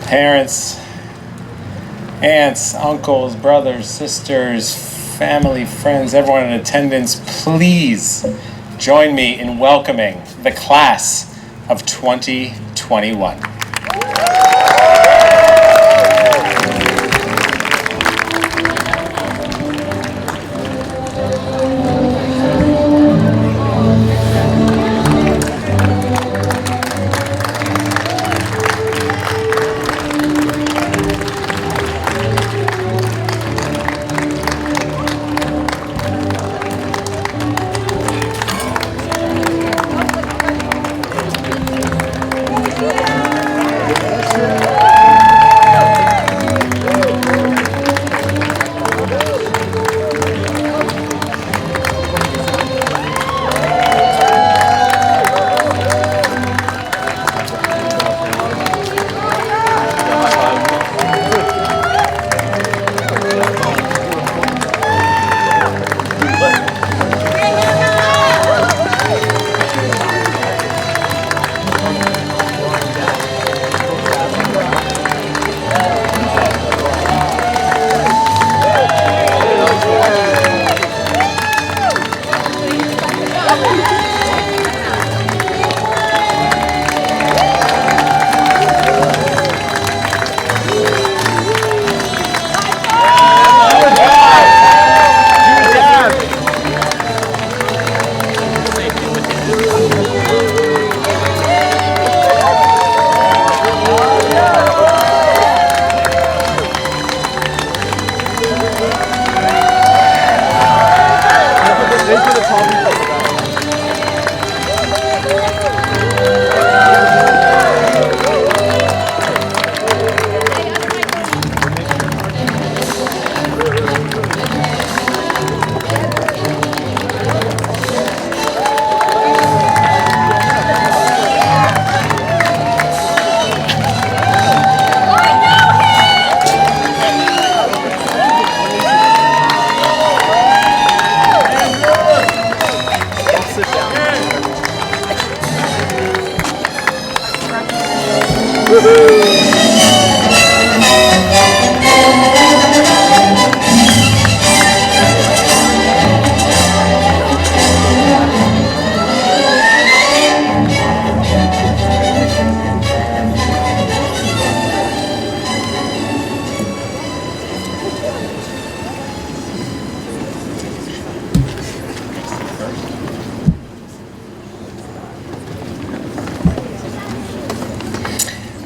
parents, aunts, uncles, brothers, sisters, family, friends, everyone in attendance, please join me in welcoming the class of 2021.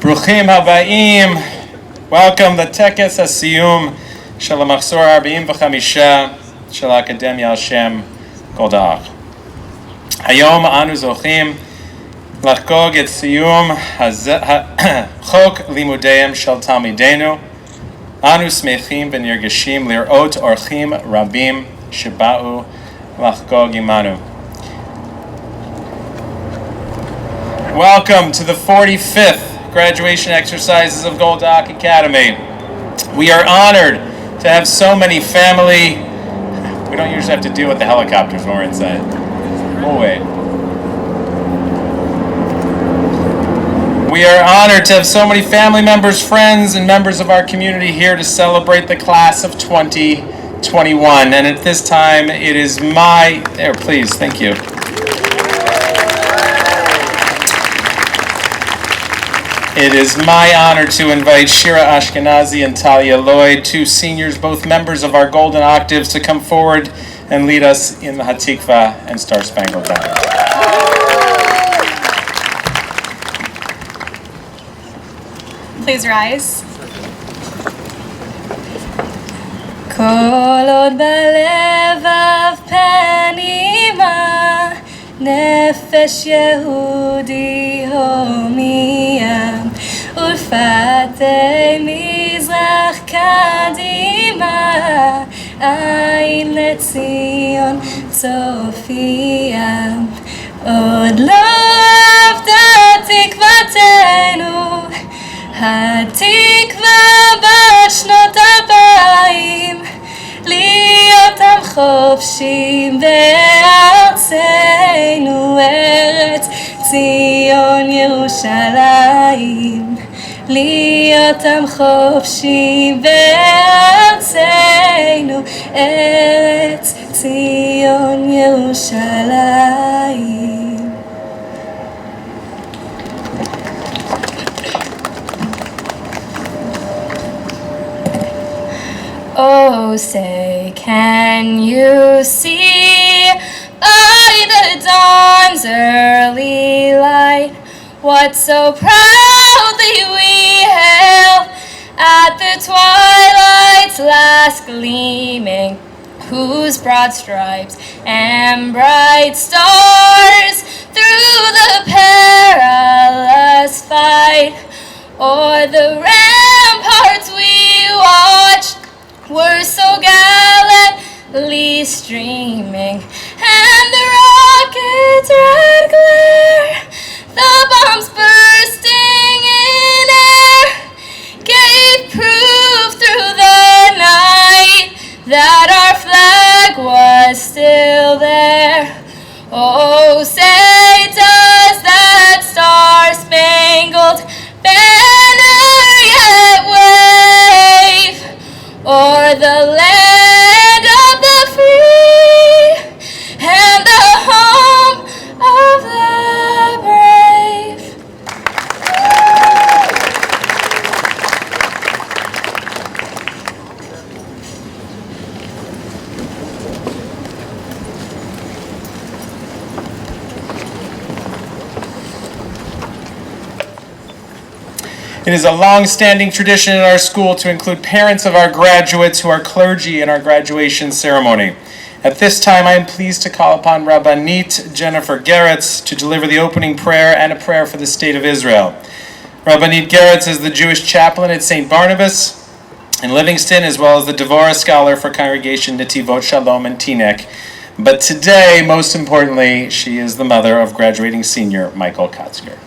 Bruchim habayim. Welcome the Tekes HaSiyum של המחזור 45 של האקדמיה על שם גולדה. היום אנו זוכים לחגוג את סיום חוק לימודיהם של תלמידינו. אנו שמחים ונרגשים לראות אורחים רבים שבאו לחגוג עמנו. Welcome to the 45th graduation exercises of Golda Academy. We are honored to have so many family. We don't usually have to deal with the helicopters when we're inside. We'll wait. We are honored to have so many family members, friends, and members of our community here to celebrate the class of 2021. And at this time, it is my... There, please, thank you. It is my honor to invite Shira Ashkenazi and Talia Lloyd, two seniors, both members of our Golden Octaves, to come forward and lead us in the Hatikva and Star Spangled Banner. Please rise. Kol od balevav penima nefesh Yehudi homiyam ulfatei mizrach kadima ayin letzion tzofiyam od lo avda tikvatenu התקווה בשנות 2000 להיות עם חופשים בארצנו ארץ ציון ירושלים להיות עם חופשי בארצנו, ארץ ציון ירושלים. Oh, say, can you see by the dawn's early light what so proudly we hailed at the twilight's last gleaming, whose broad stripes and bright stars through the perilous fight o'er the ramparts we watched were so gallantly streaming, and the rocket's red glare, the bombs bursting in air, gave proof through the night that our flag was still there. Oh, say, does that star-spangled banner yet wave o'er the land of the free and the home of the brave? It is a long-standing tradition in our school to include parents of our graduates who are clergy in our graduation ceremony. At this time, I am pleased to call upon Rabbanit Jennifer Geretz to deliver the opening prayer and a prayer for the state of Israel. Rabbanit Geretz is the Jewish chaplain at St. Barnabas in Livingston, as well as the Devorah scholar for Congregation Netivot Shalom in Teaneck. But today, most importantly, she is the mother of graduating senior Michael Kotzger.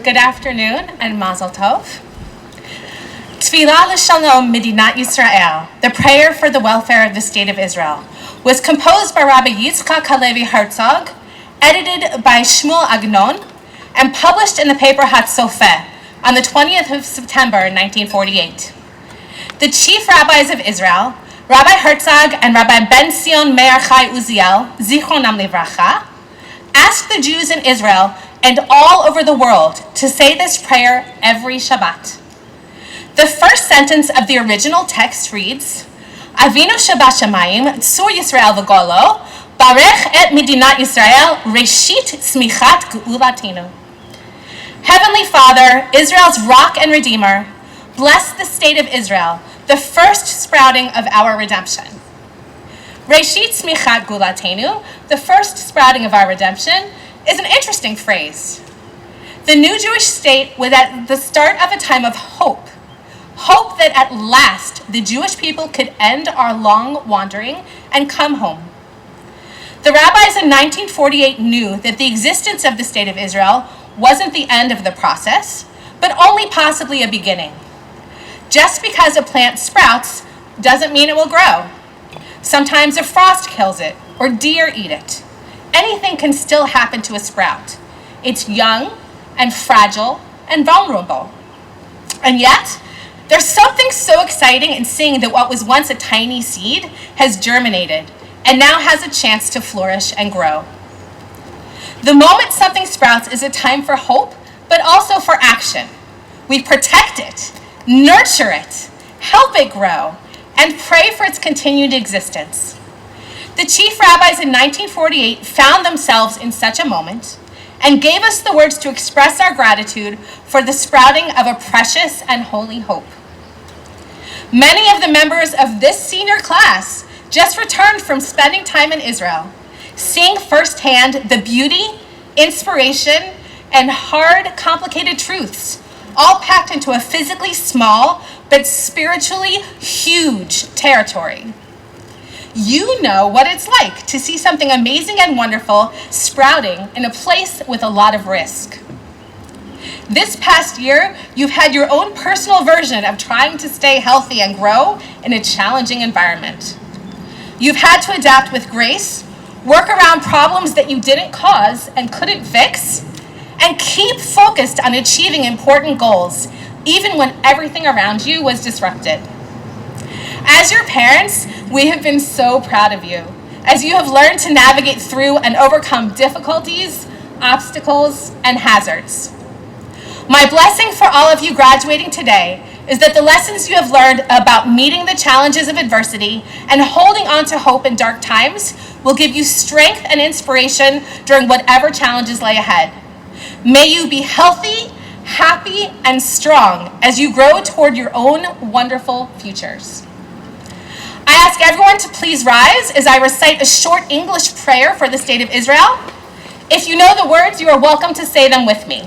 Good afternoon and Mazel Tov. Tfilah L'Shalom Medinat Yisrael, the prayer for the welfare of the state of Israel, was composed by Rabbi Yitzchak Halevi Herzog, edited by Shmuel Agnon, and published in the paper Hatzofeh on the 20th of September 1948. The chief rabbis of Israel, Rabbi Herzog and Rabbi Ben Sion Meir Chai Uziel, Zichronam Livracha, asked the Jews in Israel and all over the world to say this prayer every Shabbat. The first sentence of the original text reads, Avinu Shabashamayim, Tzur Yisrael v'golo, Barech et Medinat Yisrael, Reshit Tzmichat Geulatinu. Heavenly Father, Israel's rock and redeemer, bless the state of Israel, the first sprouting of our redemption. Reshit Tzmichat Geulatinu, the first sprouting of our redemption, is an interesting phrase. The new Jewish state was at the start of a time of hope. Hope that at last the Jewish people could end our long wandering and come home. The rabbis in 1948 knew that the existence of the state of Israel wasn't the end of the process, but only possibly a beginning. Just because a plant sprouts doesn't mean it will grow. Sometimes a frost kills it, or deer eat it. Anything can still happen to a sprout. It's young and fragile and vulnerable. And yet, there's something so exciting in seeing that what was once a tiny seed has germinated and now has a chance to flourish and grow. The moment something sprouts is a time for hope, but also for action. We protect it, nurture it, help it grow, and pray for its continued existence. The chief rabbis in 1948 found themselves in such a moment and gave us the words to express our gratitude for the sprouting of a precious and holy hope. Many of the members of this senior class just returned from spending time in Israel, seeing firsthand the beauty, inspiration, and hard, complicated truths, all packed into a physically small but spiritually huge territory. You know what it's like to see something amazing and wonderful sprouting in a place with a lot of risk. This past year, you've had your own personal version of trying to stay healthy and grow in a challenging environment. You've had to adapt with grace, work around problems that you didn't cause and couldn't fix, and keep focused on achieving important goals, even when everything around you was disrupted. As your parents, we have been so proud of you, as you have learned to navigate through and overcome difficulties, obstacles, and hazards. My blessing for all of you graduating today is that the lessons you have learned about meeting the challenges of adversity and holding on to hope in dark times will give you strength and inspiration during whatever challenges lay ahead. May you be healthy, happy, and strong as you grow toward your own wonderful futures. I ask everyone to please rise as I recite a short English prayer for the state of Israel. If you know the words, you are welcome to say them with me.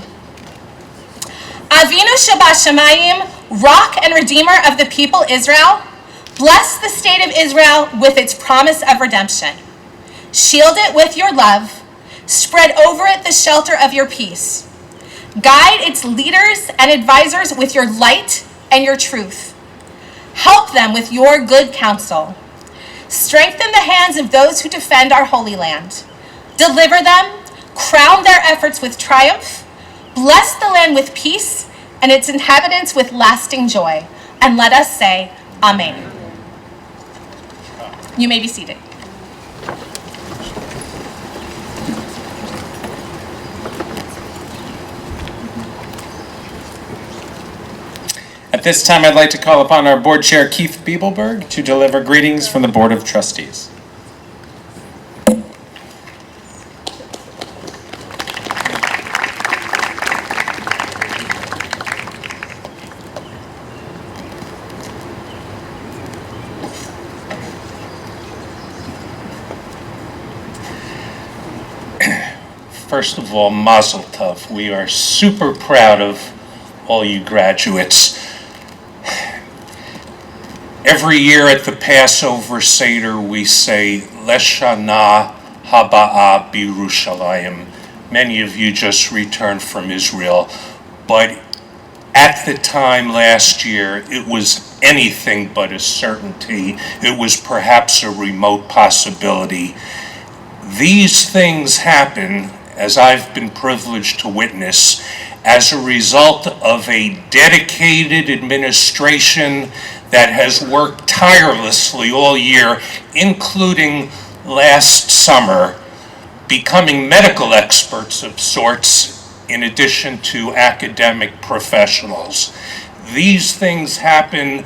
Avinu Shabashamayim, Rock and Redeemer of the people Israel, bless the state of Israel with its promise of redemption. Shield it with your love. Spread over it the shelter of your peace. Guide its leaders and advisors with your light and your truth. Help them with your good counsel. Strengthen the hands of those who defend our Holy Land. Deliver them, crown their efforts with triumph, bless the land with peace, and its inhabitants with lasting joy. And let us say, Amen. You may be seated. At this time, I'd like to call upon our board chair, Keith Biebelberg, to deliver greetings from the Board of Trustees. First of all, Mazel Tov. We are super proud of all you graduates. Every year at the Passover Seder, we say, Leshana Haba'a B'Yerushalayim. Many of you just returned from Israel, but at the time last year, it was anything but a certainty. It was perhaps a remote possibility. These things happen, as I've been privileged to witness, as a result of a dedicated administration that has worked tirelessly all year, including last summer, becoming medical experts of sorts in addition to academic professionals. These things happen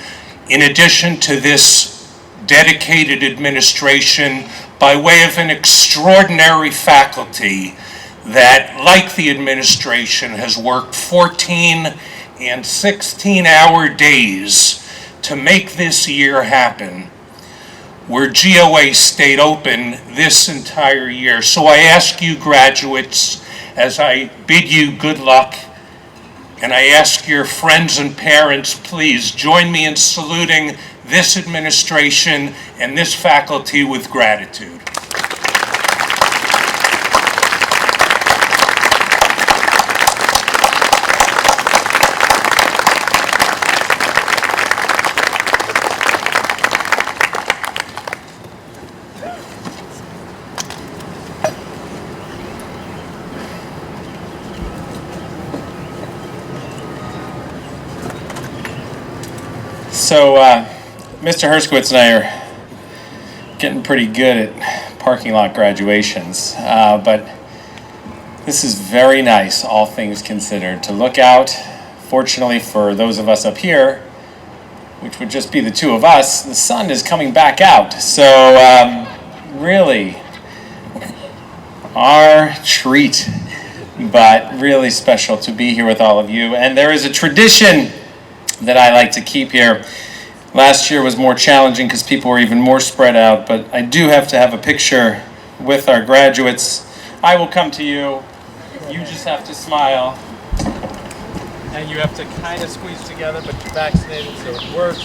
in addition to this dedicated administration by way of an extraordinary faculty that, like the administration, has worked 14 and 16-hour days to make this year happen, where GOA stayed open this entire year. So I ask you graduates, as I bid you good luck, and I ask your friends and parents, please join me in saluting this administration and this faculty with gratitude. So, Mr. Herskowitz and I are getting pretty good at parking lot graduations, but this is very nice, all things considered, to look out. Fortunately for those of us up here, which would just be the two of us, the sun is coming back out. So, really, our treat, but really special to be here with all of you. And there is a tradition that I like to keep here. Last year was more challenging because people were even more spread out, but I do have to have a picture with our graduates. I will come to you. You just have to smile. And you have to kind of squeeze together, but you're vaccinated, so it works.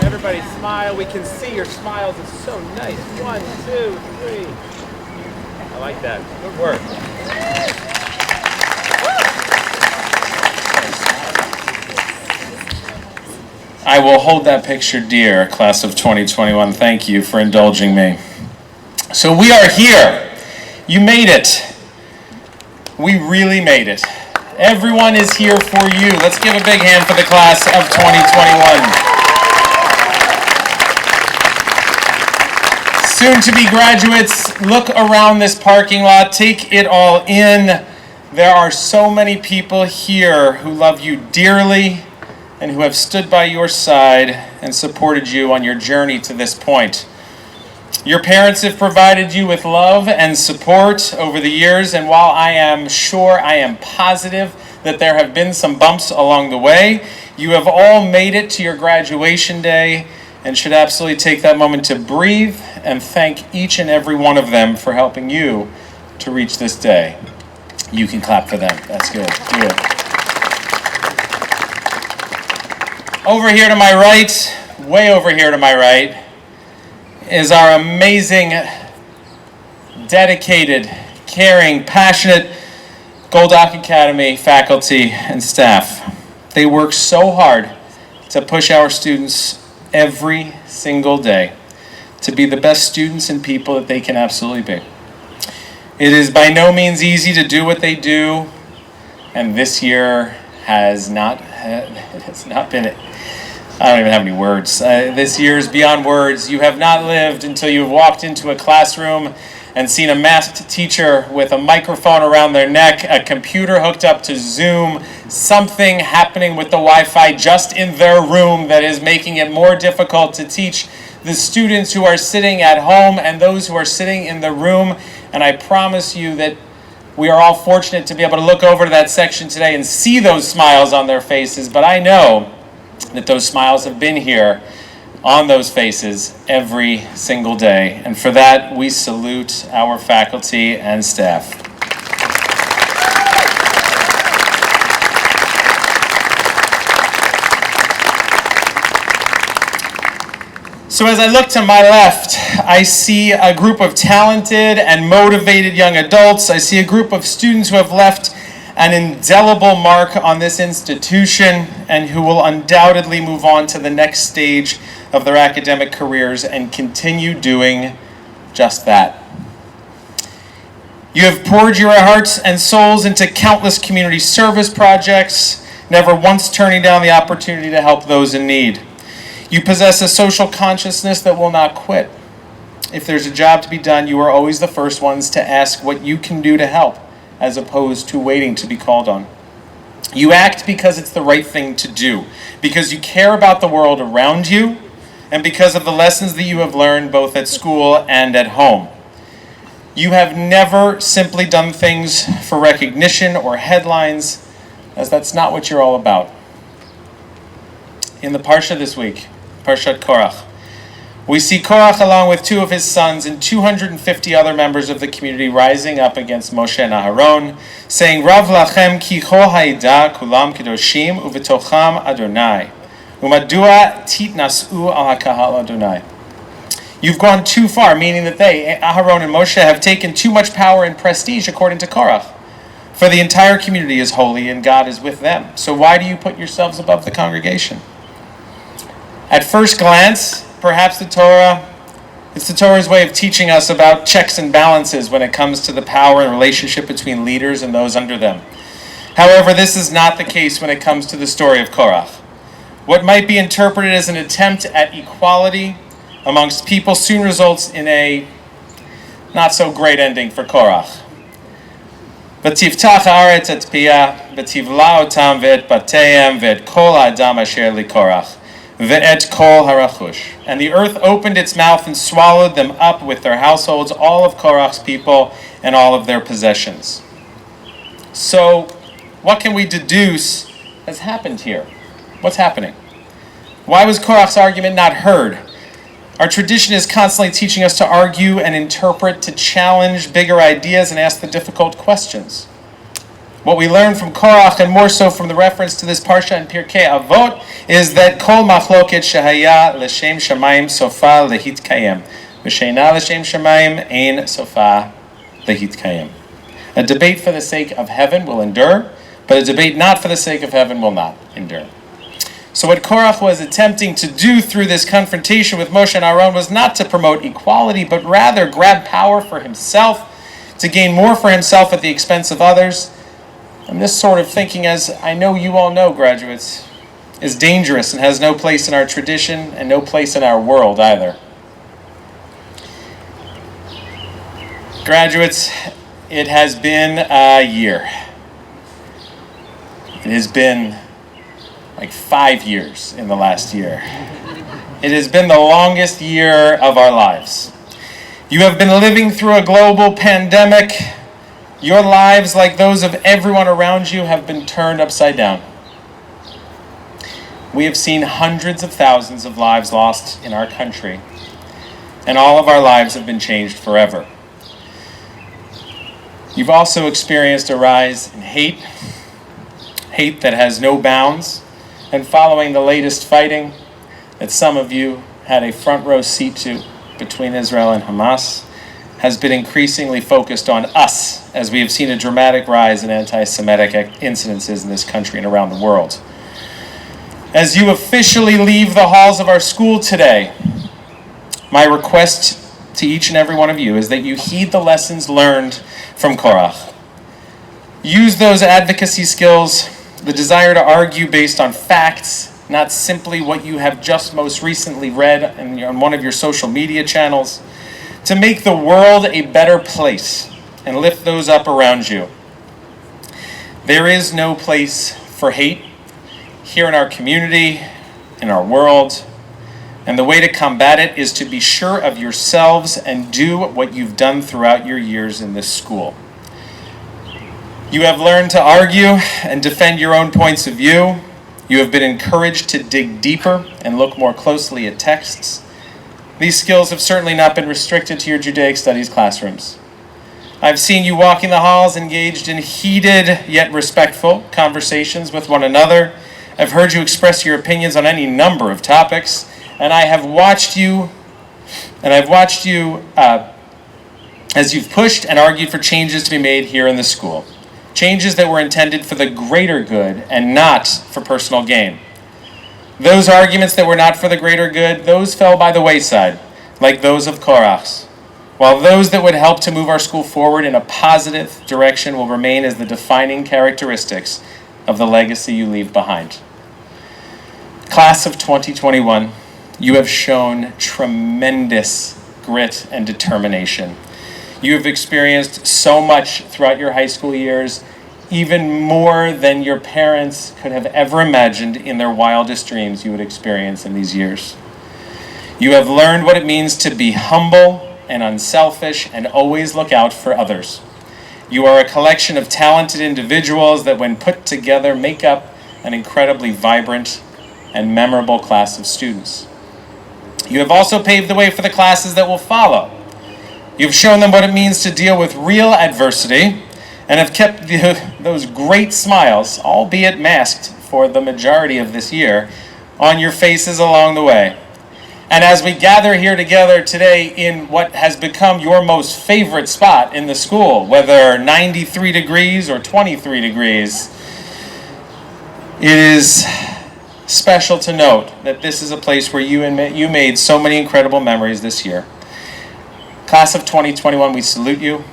Everybody smile. We can see your smiles. It's so nice. 1, 2, 3. I like that. Good work. I will hold that picture dear, class of 2021. Thank you for indulging me. So we are here. You made it. We really made it. Everyone is here for you. Let's give a big hand for the class of 2021. Soon to be graduates, look around this parking lot, take it all in. There are so many people here who love you dearly and who have stood by your side and supported you on your journey to this point. Your parents have provided you with love and support over the years, and while I am positive that there have been some bumps along the way, you have all made it to your graduation day and should absolutely take that moment to breathe and thank each and every one of them for helping you to reach this day. You can clap for them. That's good. Do it. Over here to my right, way over here to my right, is our amazing, dedicated, caring, passionate Golda Academy faculty and staff. They work so hard to push our students every single day to be the best students and people that they can absolutely be. It is by no means easy to do what they do, and this year has not been. I don't even have any words. This year is beyond words. You have not lived until you've walked into a classroom and seen a masked teacher with a microphone around their neck, a computer hooked up to Zoom, something happening with the Wi-Fi just in their room that is making it more difficult to teach the students who are sitting at home and those who are sitting in the room. And I promise you that we are all fortunate to be able to look over to that section today and see those smiles on their faces, but I know that those smiles have been here on those faces every single day. And for that, we salute our faculty and staff. So as I look to my left, I see a group of talented and motivated young adults. I see a group of students who have left an indelible mark on this institution and who will undoubtedly move on to the next stage of their academic careers and continue doing just that. You have poured your hearts and souls into countless community service projects, never once turning down the opportunity to help those in need. You possess a social consciousness that will not quit. If there's a job to be done, you are always the first ones to ask what you can do to help, as opposed to waiting to be called on. You act because it's the right thing to do, because you care about the world around you, and because of the lessons that you have learned both at school and at home. You have never simply done things for recognition or headlines, as that's not what you're all about. In the Parsha this week, Parshat Korach, we see Korach along with two of his sons and 250 other members of the community rising up against Moshe and Aharon, saying, Rav lachem ki chol ha'ida kulam kedoshim uvetocham Adonai, umadua titnasu al hakahal Adonai. You've gone too far, meaning that they, Aharon and Moshe, have taken too much power and prestige according to Korach. For the entire community is holy and God is with them. So why do you put yourselves above the congregation? At first glance, perhaps it's the Torah's way of teaching us about checks and balances when it comes to the power and relationship between leaders and those under them. However, this is not the case when it comes to the story of Korach. What might be interpreted as an attempt at equality amongst people soon results in a not so great ending for Korach. V'tiftach haaretz et piyah, v'tivla otam ve'et bateihem ve'et kol ha'adam asher li Korach. Ve'et kol harachush. And the earth opened its mouth and swallowed them up with their households, all of Korach's people and all of their possessions. So, what can we deduce has happened here? What's happening? Why was Korach's argument not heard? Our tradition is constantly teaching us to argue and interpret, to challenge bigger ideas and ask the difficult questions. What we learn from Korach, and more so from the reference to this Parsha in Pirkei Avot, is that Kol Machloket Shehaya L'Shem Shamayim Sofa Lehitkayem. V'Sheina L'Shem Shamayim Ein Sofa Lehitkayem. A debate for the sake of heaven will endure, but a debate not for the sake of heaven will not endure. So what Korach was attempting to do through this confrontation with Moshe and Aaron was not to promote equality, but rather grab power for himself, to gain more for himself at the expense of others. And this sort of thinking, as I know you all know, graduates, is dangerous and has no place in our tradition and no place in our world either. Graduates, it has been a year. It has been like 5 years in the last year. It has been the longest year of our lives. You have been living through a global pandemic. Your lives, like those of everyone around you, have been turned upside down. We have seen hundreds of thousands of lives lost in our country, and all of our lives have been changed forever. You've also experienced a rise in hate that has no bounds, and following the latest fighting that some of you had a front row seat to between Israel and Hamas, has been increasingly focused on us, as we have seen a dramatic rise in anti-Semitic incidences in this country and around the world. As you officially leave the halls of our school today, my request to each and every one of you is that you heed the lessons learned from Korach. Use those advocacy skills, the desire to argue based on facts, not simply what you have just most recently read on one of your social media channels, to make the world a better place and lift those up around you. There is no place for hate here in our community, in our world, and the way to combat it is to be sure of yourselves and do what you've done throughout your years in this school. You have learned to argue and defend your own points of view. You have been encouraged to dig deeper and look more closely at texts. These skills have certainly not been restricted to your Judaic studies classrooms. I've seen you walking the halls engaged in heated yet respectful conversations with one another. I've heard you express your opinions on any number of topics, and I've watched you as you've pushed and argued for changes to be made here in the school. Changes that were intended for the greater good and not for personal gain. Those arguments that were not for the greater good, those fell by the wayside, like those of Korach's, while those that would help to move our school forward in a positive direction will remain as the defining characteristics of the legacy you leave behind. Class of 2021, you have shown tremendous grit and determination. You have experienced so much throughout your high school years, even more than your parents could have ever imagined in their wildest dreams you would experience in these years. You have learned what it means to be humble and unselfish and always look out for others. You are a collection of talented individuals that, when put together, make up an incredibly vibrant and memorable class of students. You have also paved the way for the classes that will follow. You've shown them what it means to deal with real adversity and have kept those great smiles, albeit masked for the majority of this year, on your faces along the way. And as we gather here together today in what has become your most favorite spot in the school, whether 93 degrees or 23 degrees, it is special to note that this is a place where you made so many incredible memories this year. Class of 2021, we salute you.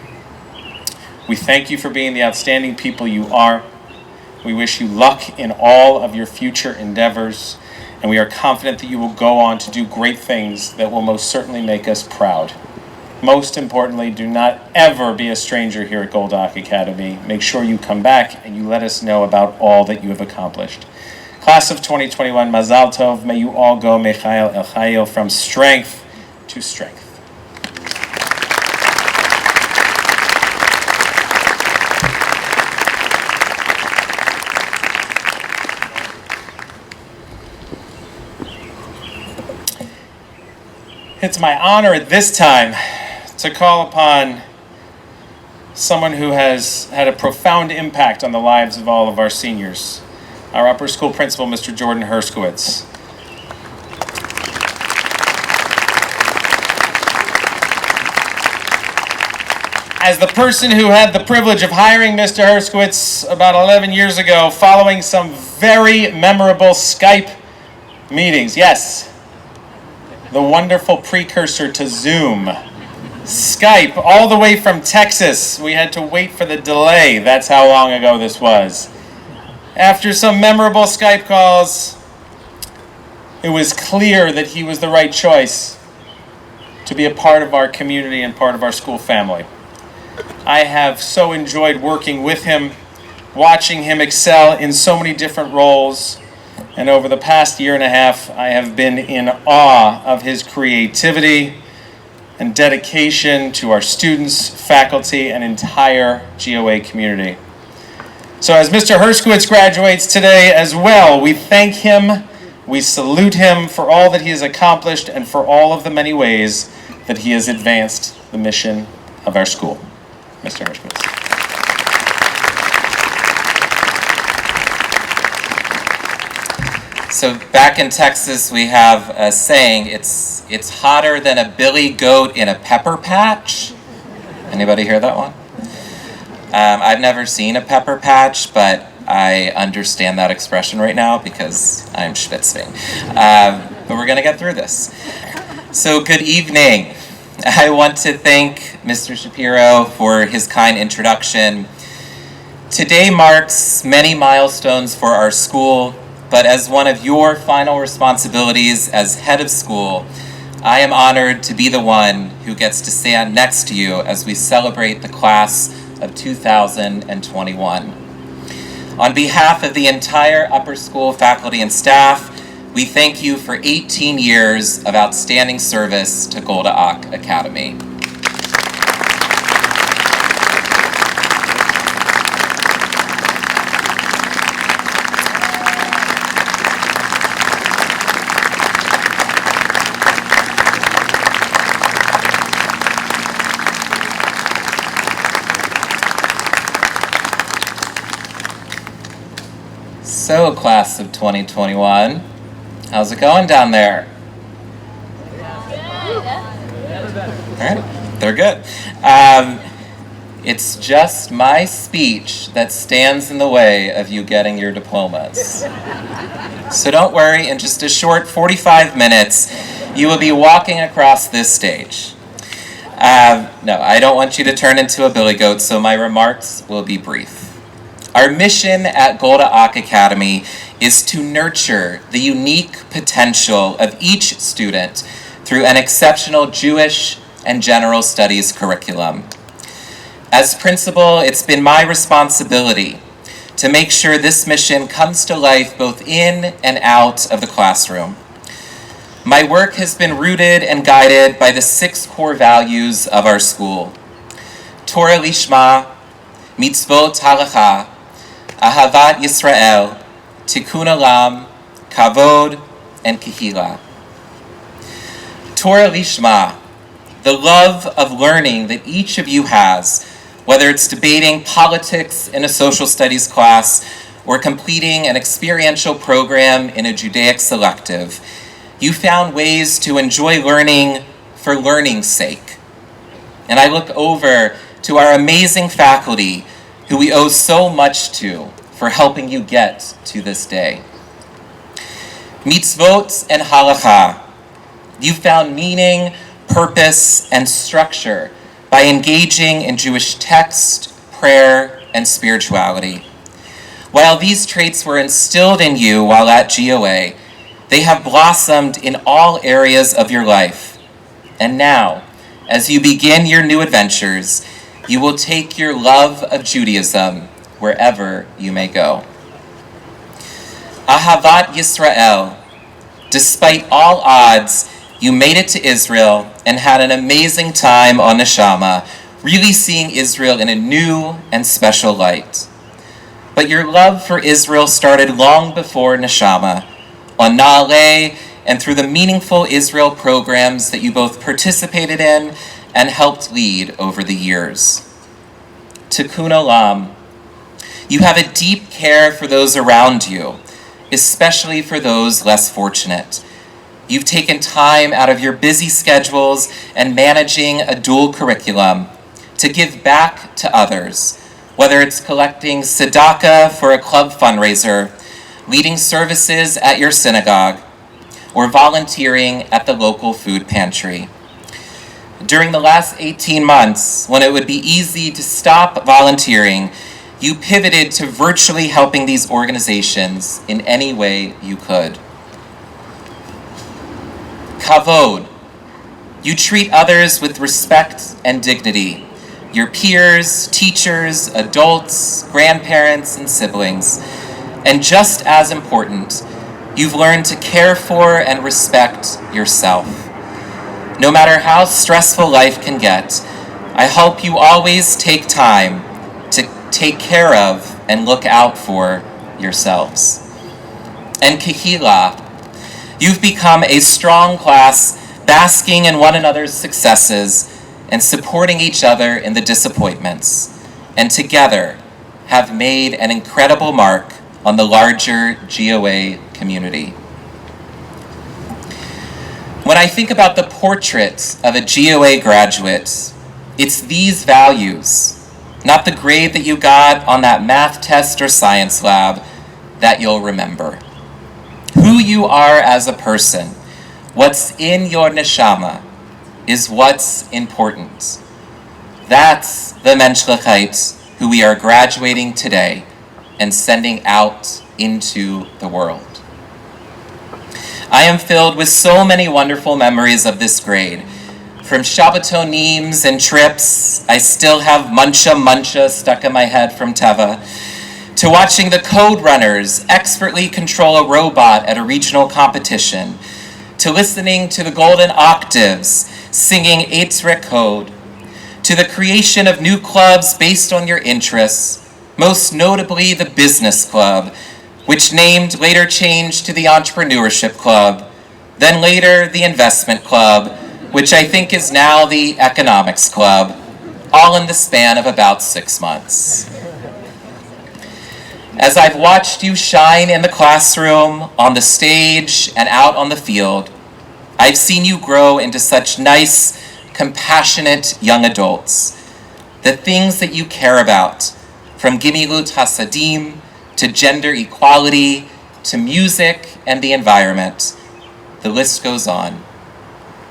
We thank you for being the outstanding people you are. We wish you luck in all of your future endeavors, and we are confident that you will go on to do great things that will most certainly make us proud. Most importantly, do not ever be a stranger here at Golda Academy. Make sure you come back and you let us know about all that you have accomplished. Class of 2021, Mazal Tov, may you all go Mechael El Chayil, from strength to strength. It's my honor at this time to call upon someone who has had a profound impact on the lives of all of our seniors, our upper school principal, Mr. Jordan Herskowitz. As the person who had the privilege of hiring Mr. Herskowitz about 11 years ago, following some very memorable Skype Meetings, yes. The wonderful precursor to Zoom. Skype, all the way from Texas. We had to wait for the delay. That's how long ago this was. After some memorable Skype calls, it was clear that he was the right choice to be a part of our community and part of our school family. I have so enjoyed working with him, watching him excel in so many different roles, and over the past year and a half, I have been in awe of his creativity and dedication to our students, faculty, and entire GOA community. So as Mr. Herskowitz graduates today as well, we thank him, we salute him for all that he has accomplished and for all of the many ways that he has advanced the mission of our school. Mr. Herskowitz. So back in Texas, we have a saying, it's hotter than a billy goat in a pepper patch. Anybody hear that one? I've never seen a pepper patch, but I understand that expression right now because I'm schwitzing. But we're gonna get through this. So good evening. I want to thank Mr. Shapiro for his kind introduction. Today marks many milestones for our school, but as one of your final responsibilities as head of school, I am honored to be the one who gets to stand next to you as we celebrate the class of 2021. On behalf of the entire upper school faculty and staff, we thank you for 18 years of outstanding service to Golda Academy. So, class of 2021, how's it going down there? All right, they're good. It's just my speech that stands in the way of you getting your diplomas. So don't worry, in just a short 45 minutes, you will be walking across this stage. No, I don't want you to turn into a billy goat, so my remarks will be brief. Our mission at Golda Academy is to nurture the unique potential of each student through an exceptional Jewish and general studies curriculum. As principal, it's been my responsibility to make sure this mission comes to life both in and out of the classroom. My work has been rooted and guided by the 6 core values of our school: Torah Lishma, Mitzvot Halacha, Ahavat Yisrael, Tikkun Olam, Kavod, and Kehila. Torah Lishma, the love of learning that each of you has, whether it's debating politics in a social studies class or completing an experiential program in a Judaic selective, you found ways to enjoy learning for learning's sake. And I look over to our amazing faculty who we owe so much to for helping you get to this day. Mitzvot and halacha, you found meaning, purpose, and structure by engaging in Jewish text, prayer, and spirituality. While these traits were instilled in you while at GOA, they have blossomed in all areas of your life. And now, as you begin your new adventures, you will take your love of Judaism wherever you may go. Ahavat Yisrael, despite all odds, you made it to Israel and had an amazing time on Neshama, really seeing Israel in a new and special light. But your love for Israel started long before Neshama, on Na'aleh, and through the meaningful Israel programs that you both participated in and helped lead over the years. Tikkun Olam, you have a deep care for those around you, especially for those less fortunate. You've taken time out of your busy schedules and managing a dual curriculum to give back to others, whether it's collecting tzedakah for a club fundraiser, leading services at your synagogue, or volunteering at the local food pantry. During the last 18 months, when it would be easy to stop volunteering, you pivoted to virtually helping these organizations in any way you could. Kavod. You treat others with respect and dignity. Your peers, teachers, adults, grandparents, and siblings. And just as important, you've learned to care for and respect yourself. No matter how stressful life can get, I hope you always take time to take care of and look out for yourselves. And Kahila, you've become a strong class, basking in one another's successes and supporting each other in the disappointments, and together have made an incredible mark on the larger GOA community. When I think about the portrait of a GOA graduate, it's these values, not the grade that you got on that math test or science lab, that you'll remember. Who you are as a person, what's in your neshama, is what's important. That's the Menschlichkeit who we are graduating today and sending out into the world. I am filled with so many wonderful memories of this grade. From Shabbatonim and trips, I still have Muncha stuck in my head from Teva, to watching the code runners expertly control a robot at a regional competition, to listening to the golden octaves singing Eitzre code, to the creation of new clubs based on your interests, most notably the Business Club, which named later changed to the Entrepreneurship Club, then later the Investment Club, which I think is now the Economics Club, all in the span of about 6 months. As I've watched you shine in the classroom, on the stage, and out on the field, I've seen you grow into such nice, compassionate young adults. The things that you care about, from Gimilut Hasadim, to gender equality, to music and the environment, the list goes on.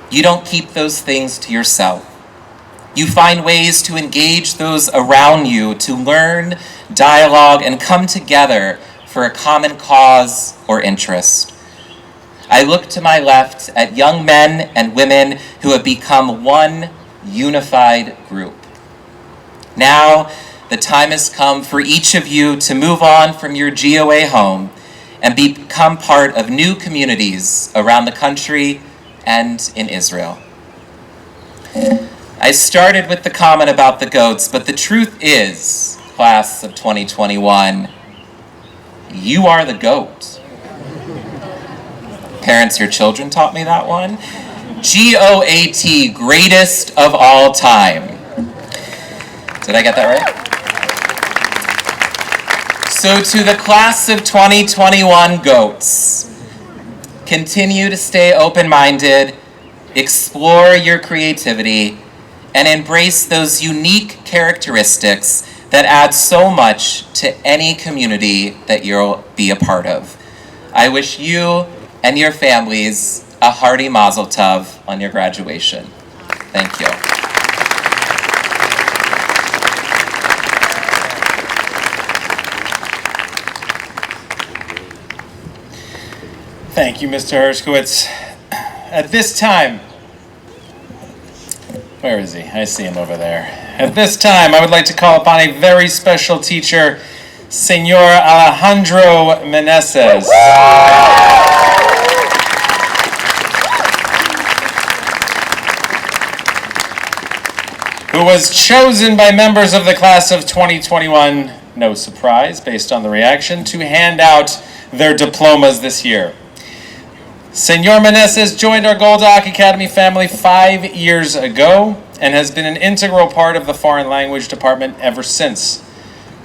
You don't keep those things to yourself. You find ways to engage those around you, to learn, dialogue, and come together for a common cause or interest. I look to my left at young men and women who have become one unified group. Now, the time has come for each of you to move on from your GOA home and become part of new communities around the country and in Israel. I started with the comment about the goats, but the truth is, class of 2021, you are the goat. Parents, your children taught me that one. GOAT, greatest of all time. Did I get that right? So to the class of 2021 goats, continue to stay open-minded, explore your creativity, and embrace those unique characteristics that add so much to any community that you'll be a part of. I wish you and your families a hearty mazel tov on your graduation. Thank you. Thank you, Mr. Hershkowitz. At this time, where is he? I see him over there. At this time, I would like to call upon a very special teacher, Senor Alejandro Meneses. Who was chosen by members of the class of 2021, no surprise, based on the reaction, to hand out their diplomas this year. Senor Meneses joined our Golda Academy family 5 years ago and has been an integral part of the foreign language department ever since.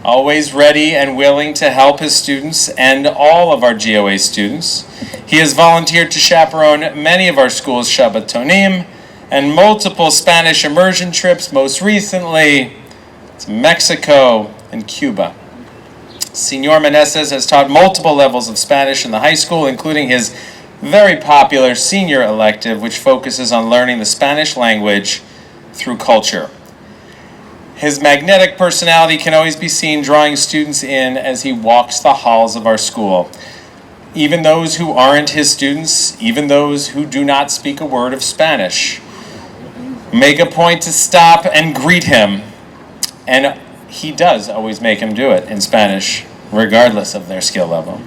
Always ready and willing to help his students and all of our GOA students, he has volunteered to chaperone many of our school's Shabbatonim and multiple Spanish immersion trips, most recently to Mexico and Cuba. Senor Meneses has taught multiple levels of Spanish in the high school, including his very popular senior elective which focuses on learning the Spanish language through culture. His magnetic personality can always be seen drawing students in as he walks the halls of our school. Even those who aren't his students, even those who do not speak a word of Spanish, make a point to stop and greet him, and he does always make him do it in Spanish, regardless of their skill level.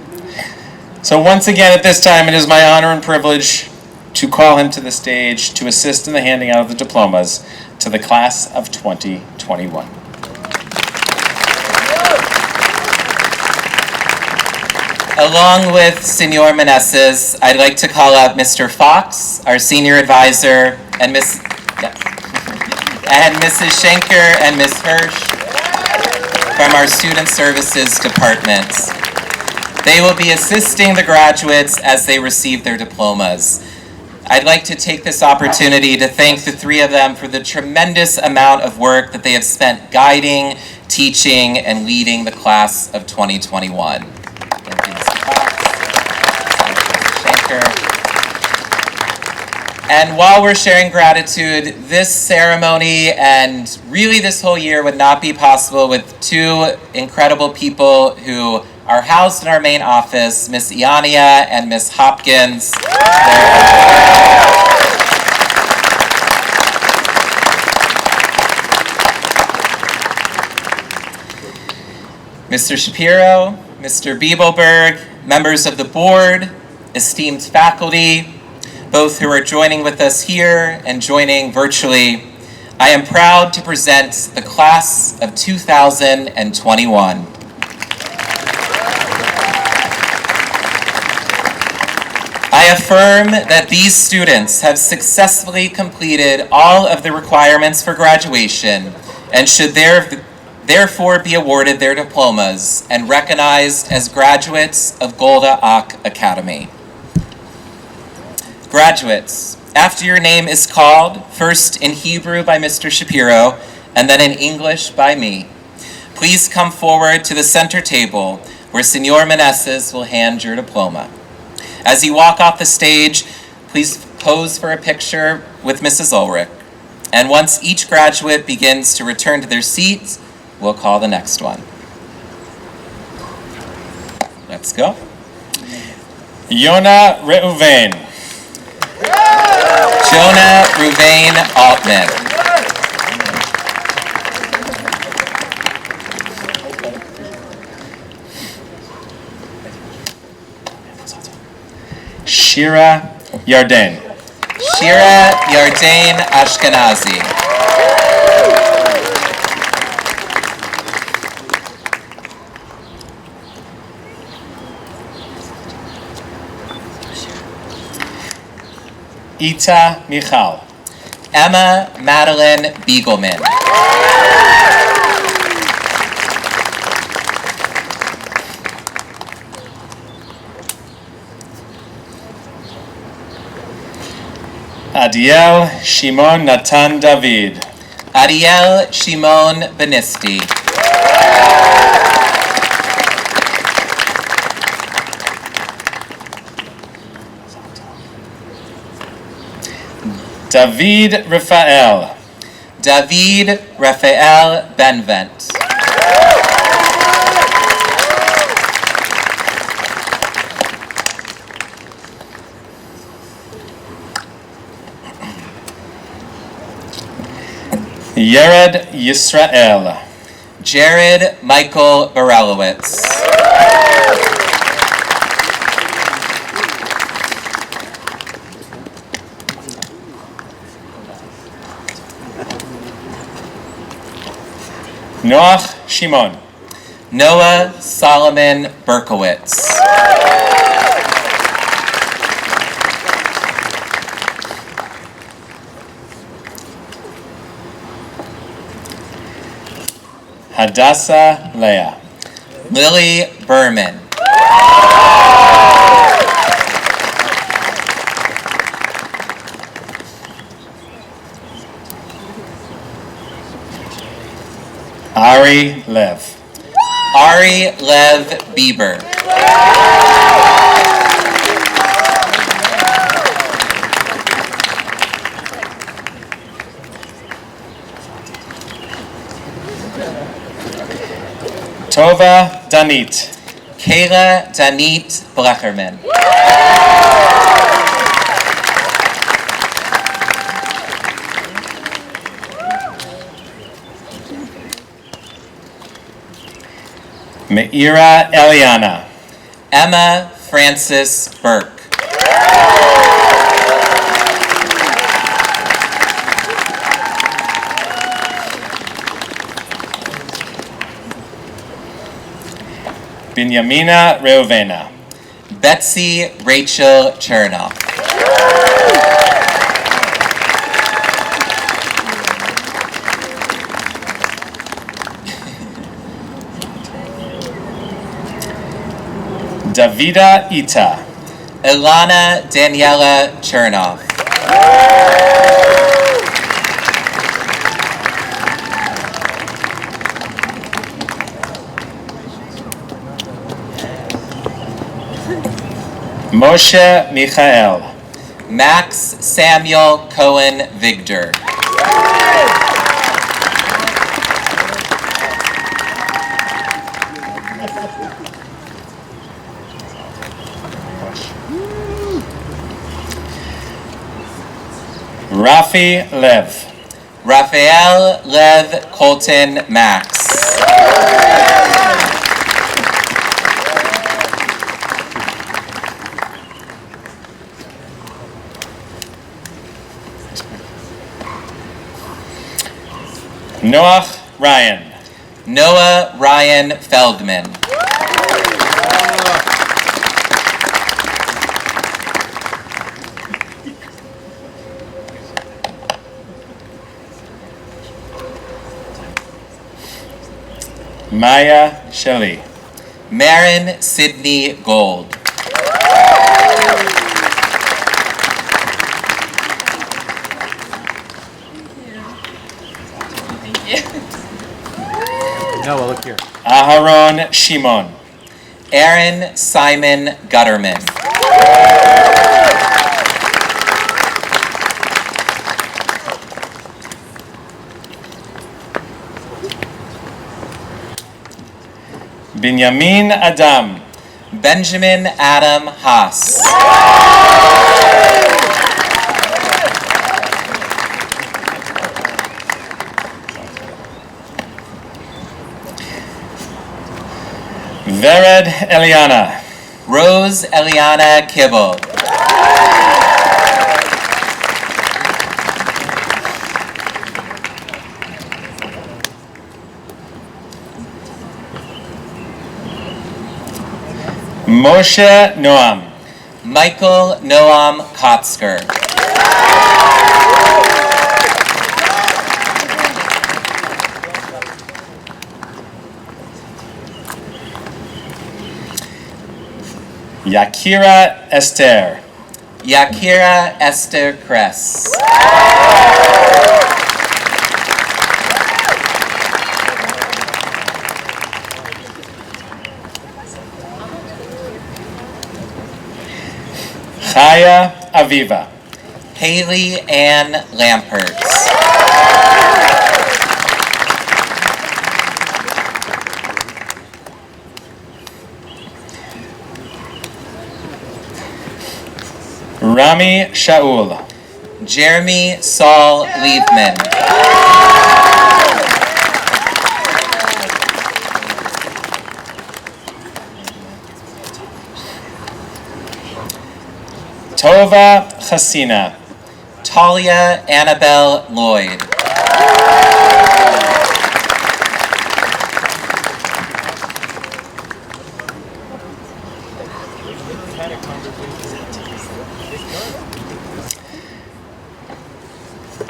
So once again, at this time, it is my honor and privilege to call him to the stage to assist in the handing out of the diplomas to the class of 2021. Along with Senor Meneses, I'd like to call up Mr. Fox, our senior advisor, and Mrs. Schenker and Ms. Hirsch from our Student Services Department. They will be assisting the graduates as they receive their diplomas. I'd like to take this opportunity to thank the three of them for the tremendous amount of work that they have spent guiding, teaching, and leading the class of 2021. Thank you, Mr. Fox. Schenker. And while we're sharing gratitude, this ceremony and really this whole year would not be possible with two incredible people who are housed in our main office, Miss Iania and Miss Hopkins. Mr. Shapiro, Mr. Biebelberg, members of the board, esteemed faculty, both who are joining with us here and joining virtually, I am proud to present the class of 2021. I affirm that these students have successfully completed all of the requirements for graduation and should therefore be awarded their diplomas and recognized as graduates of Golda Academy. Graduates, after your name is called, first in Hebrew by Mr. Shapiro and then in English by me, please come forward to the center table where Senor Meneses will hand your diploma. As you walk off the stage, please pose for a picture with Mrs. Ulrich. And once each graduate begins to return to their seats, we'll call the next one. Let's go. Yona Reuven. Jonah Ruvain Altman. Shira Yarden. Shira Yarden Ashkenazi. Ita Michal. Emma Madeline Biegelman. Adiel Shimon Natan David. Ariel Shimon Benisti. David Rafael. David Rafael Benvent. Yared Yisrael. Jared Michael Barelowitz. Noach Shimon. Noah Solomon Berkowitz. Hadassah Leah. Lily Berman. Ari Lev. Ari Lev Bieber. Tova Danit. Kayla Danit Blecherman. Meira Eliana. Emma Frances Burke. Binyamina Reuvena. Betsy Rachel Chernoff. Davida Ita. Ilana Daniela Chernoff. Moshe Michael. Max Samuel Cohen Vigdor. Rafi Lev. Raphael Lev Colton Max. Noach Ryan. Noah Ryan Feldman. Maya Shelley. Marin Sidney Gold. Noah, look here. Aharon Shimon. Aaron Simon Gutterman. Binyamin Adam. Benjamin Adam Haas. Vered Eliana. Rose Eliana Kibble. Moshe Noam. Michael Noam Kotzker. Yakira Esther. Yakira Esther Kress. Chaya Aviva. Haley Ann Lamperts. Rami Shaul. Jeremy Saul Liebman. Tova Chasina. Talia Annabelle Lloyd.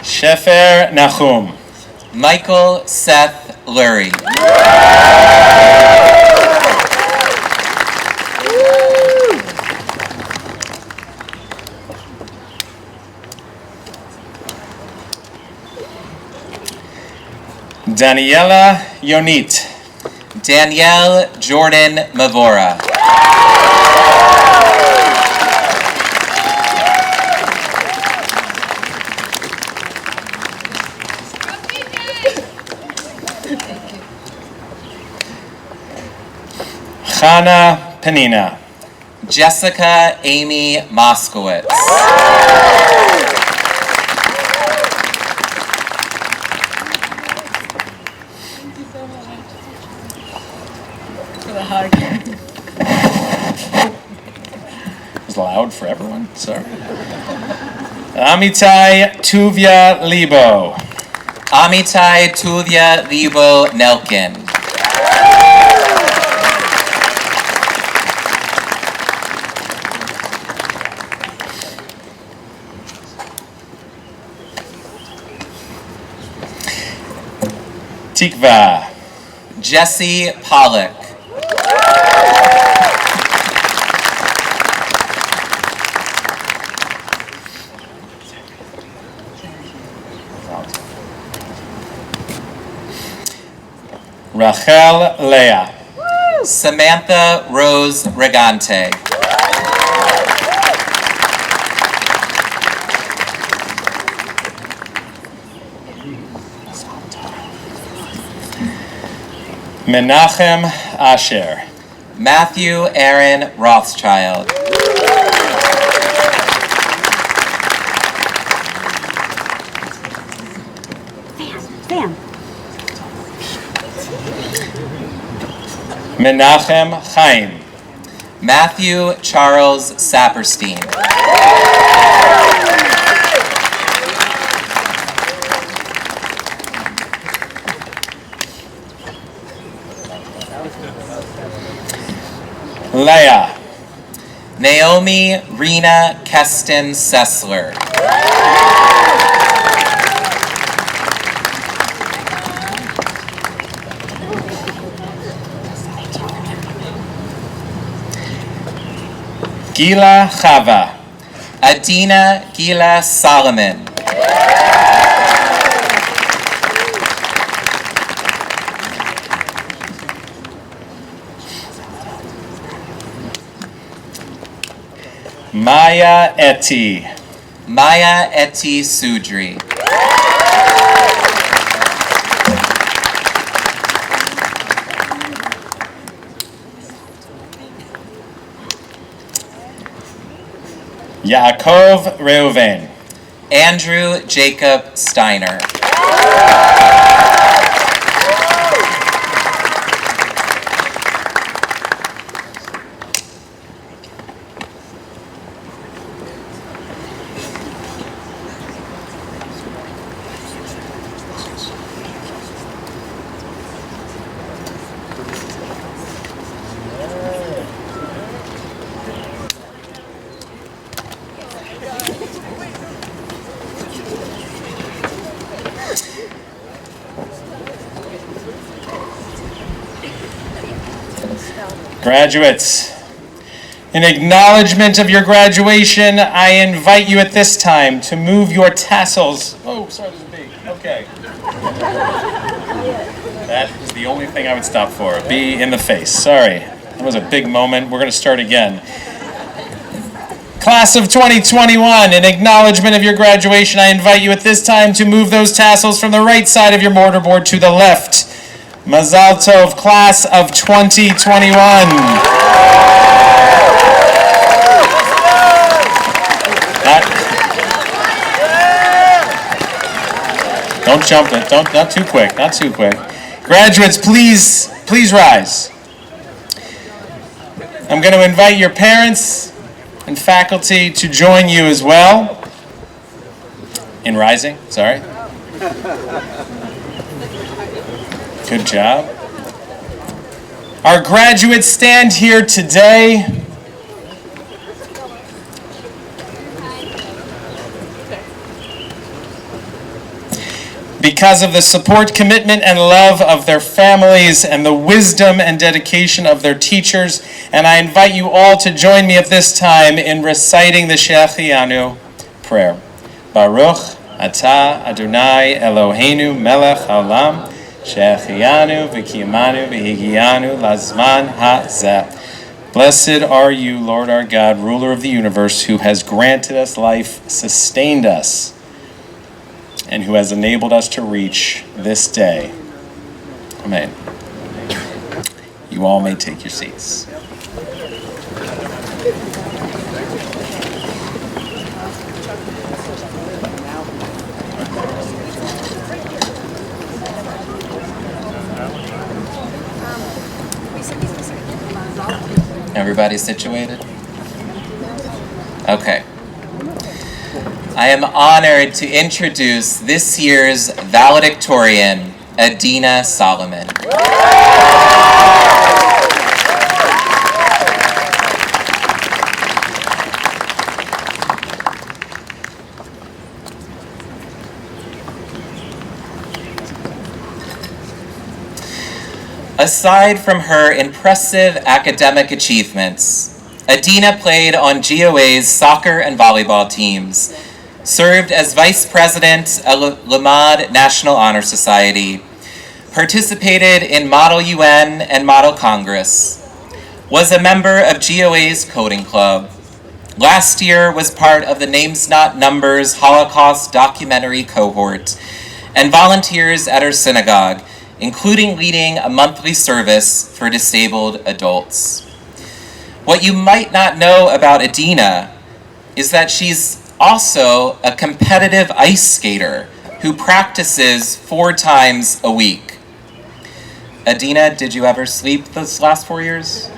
Shefer Nahum. Michael Seth Lurie. Daniela Yonit. Danielle Jordan Mavora. Chana Penina. Jessica Amy Moskowitz. It was loud for everyone. Sorry. Amitai Tuvia Libo. Amitai Tuvia Libo Nelkin. Tikva. Jesse Pollock. Rachel Leah. Samantha Rose Regante. Menachem Asher. Matthew Aaron Rothschild. Sam. Menachem Chaim. Matthew Charles Saperstein. Leah. Naomi Rena Keston Sessler. Gila Chava. Adina Gila Solomon. Maya Eti. Maya Eti Sudri. Yaakov Reuven. Andrew Jacob Steiner. Graduates, in acknowledgement of your graduation, I invite you at this time to move your tassels. Oh, sorry, there's a bee. Okay. That is the only thing I would stop for. A bee in the face. Sorry. That was a big moment. We're going to start again. Class of 2021, in acknowledgement of your graduation, I invite you at this time to move those tassels from the right side of your mortarboard to the left. Mazal Tov, class of 2021. Don't jump it. Not too quick. Not too quick. Graduates, please rise. I'm going to invite your parents and faculty to join you as well in rising. Sorry. Good job. Our graduates stand here today because of the support, commitment, and love of their families and the wisdom and dedication of their teachers. And I invite you all to join me at this time in reciting the Shechianu prayer. Baruch atah Adonai Eloheinu melech haolam Shechianu v'kiyamanu v'higianu lazman ha'zeh. Blessed are you, Lord our God, ruler of the universe, who has granted us life, sustained us, and who has enabled us to reach this day. Amen. You You all may take your seats. Everybody situated? Okay. I am honored to introduce this year's valedictorian, Adina Solomon. Aside from her impressive academic achievements, Adina played on GOA's soccer and volleyball teams, served as vice president at Lamad National Honor Society, participated in Model UN and Model Congress, was a member of GOA's coding club, last year was part of the Names Not Numbers Holocaust documentary cohort, and volunteers at her synagogue, including leading a monthly service for disabled adults. What you might not know about Adina is that she's also a competitive ice skater who practices 4 times a week. Adina, did you ever sleep those last 4 years?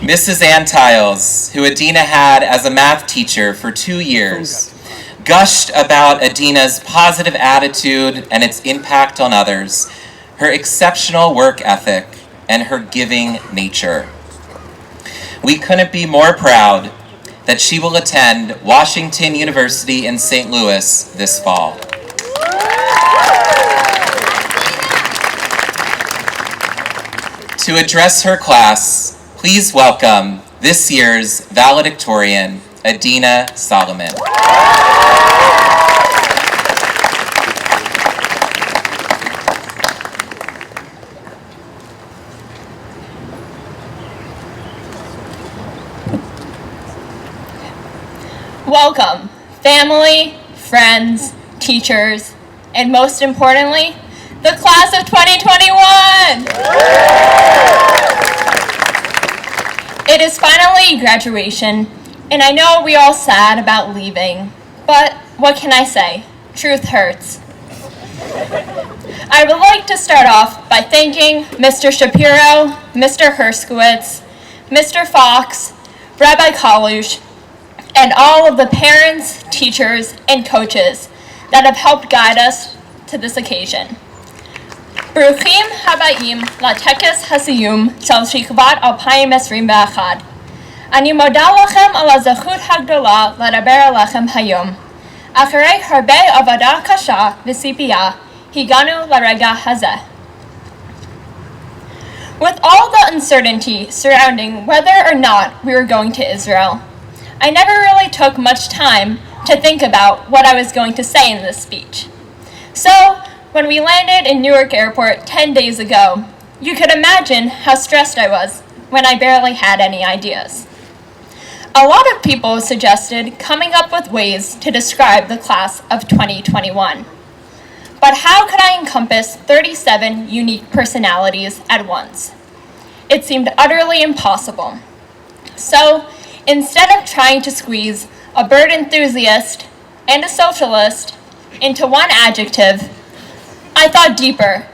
Mrs. Antiles, who Adina had as a math teacher for 2 years, gushed about Adina's positive attitude and its impact on others, her exceptional work ethic, and her giving nature. We couldn't be more proud that she will attend Washington University in St. Louis this fall. To address her class, please welcome this year's valedictorian, Adina Solomon. Welcome, family, friends, teachers, and most importantly, the class of 2021! It is finally graduation, and I know we all sad about leaving, but what can I say? Truth hurts. I would like to start off by thanking Mr. Shapiro, Mr. Herskowitz, Mr. Fox, Rabbi Kalush, and all of the parents, teachers, and coaches that have helped guide us to this occasion. Bruchim habayim latekes hasiyum shel shikvat 2021. אני מודה לכם על הזכות הגדולה לדבר עליכם היום. אחרי הרבה עבודה קשה וציפייה, הגענו לרגע הזה. With all the uncertainty surrounding whether or not we were going to Israel, I never really took much time to think about what I was going to say in this speech. So, when we landed in Newark Airport 10 days ago, you could imagine how stressed I was when I barely had any ideas. A lot of people suggested coming up with ways to describe the class of 2021. But how could I encompass 37 unique personalities at once? It seemed utterly impossible. So, instead of trying to squeeze a bird enthusiast and a socialist into one adjective, I thought deeper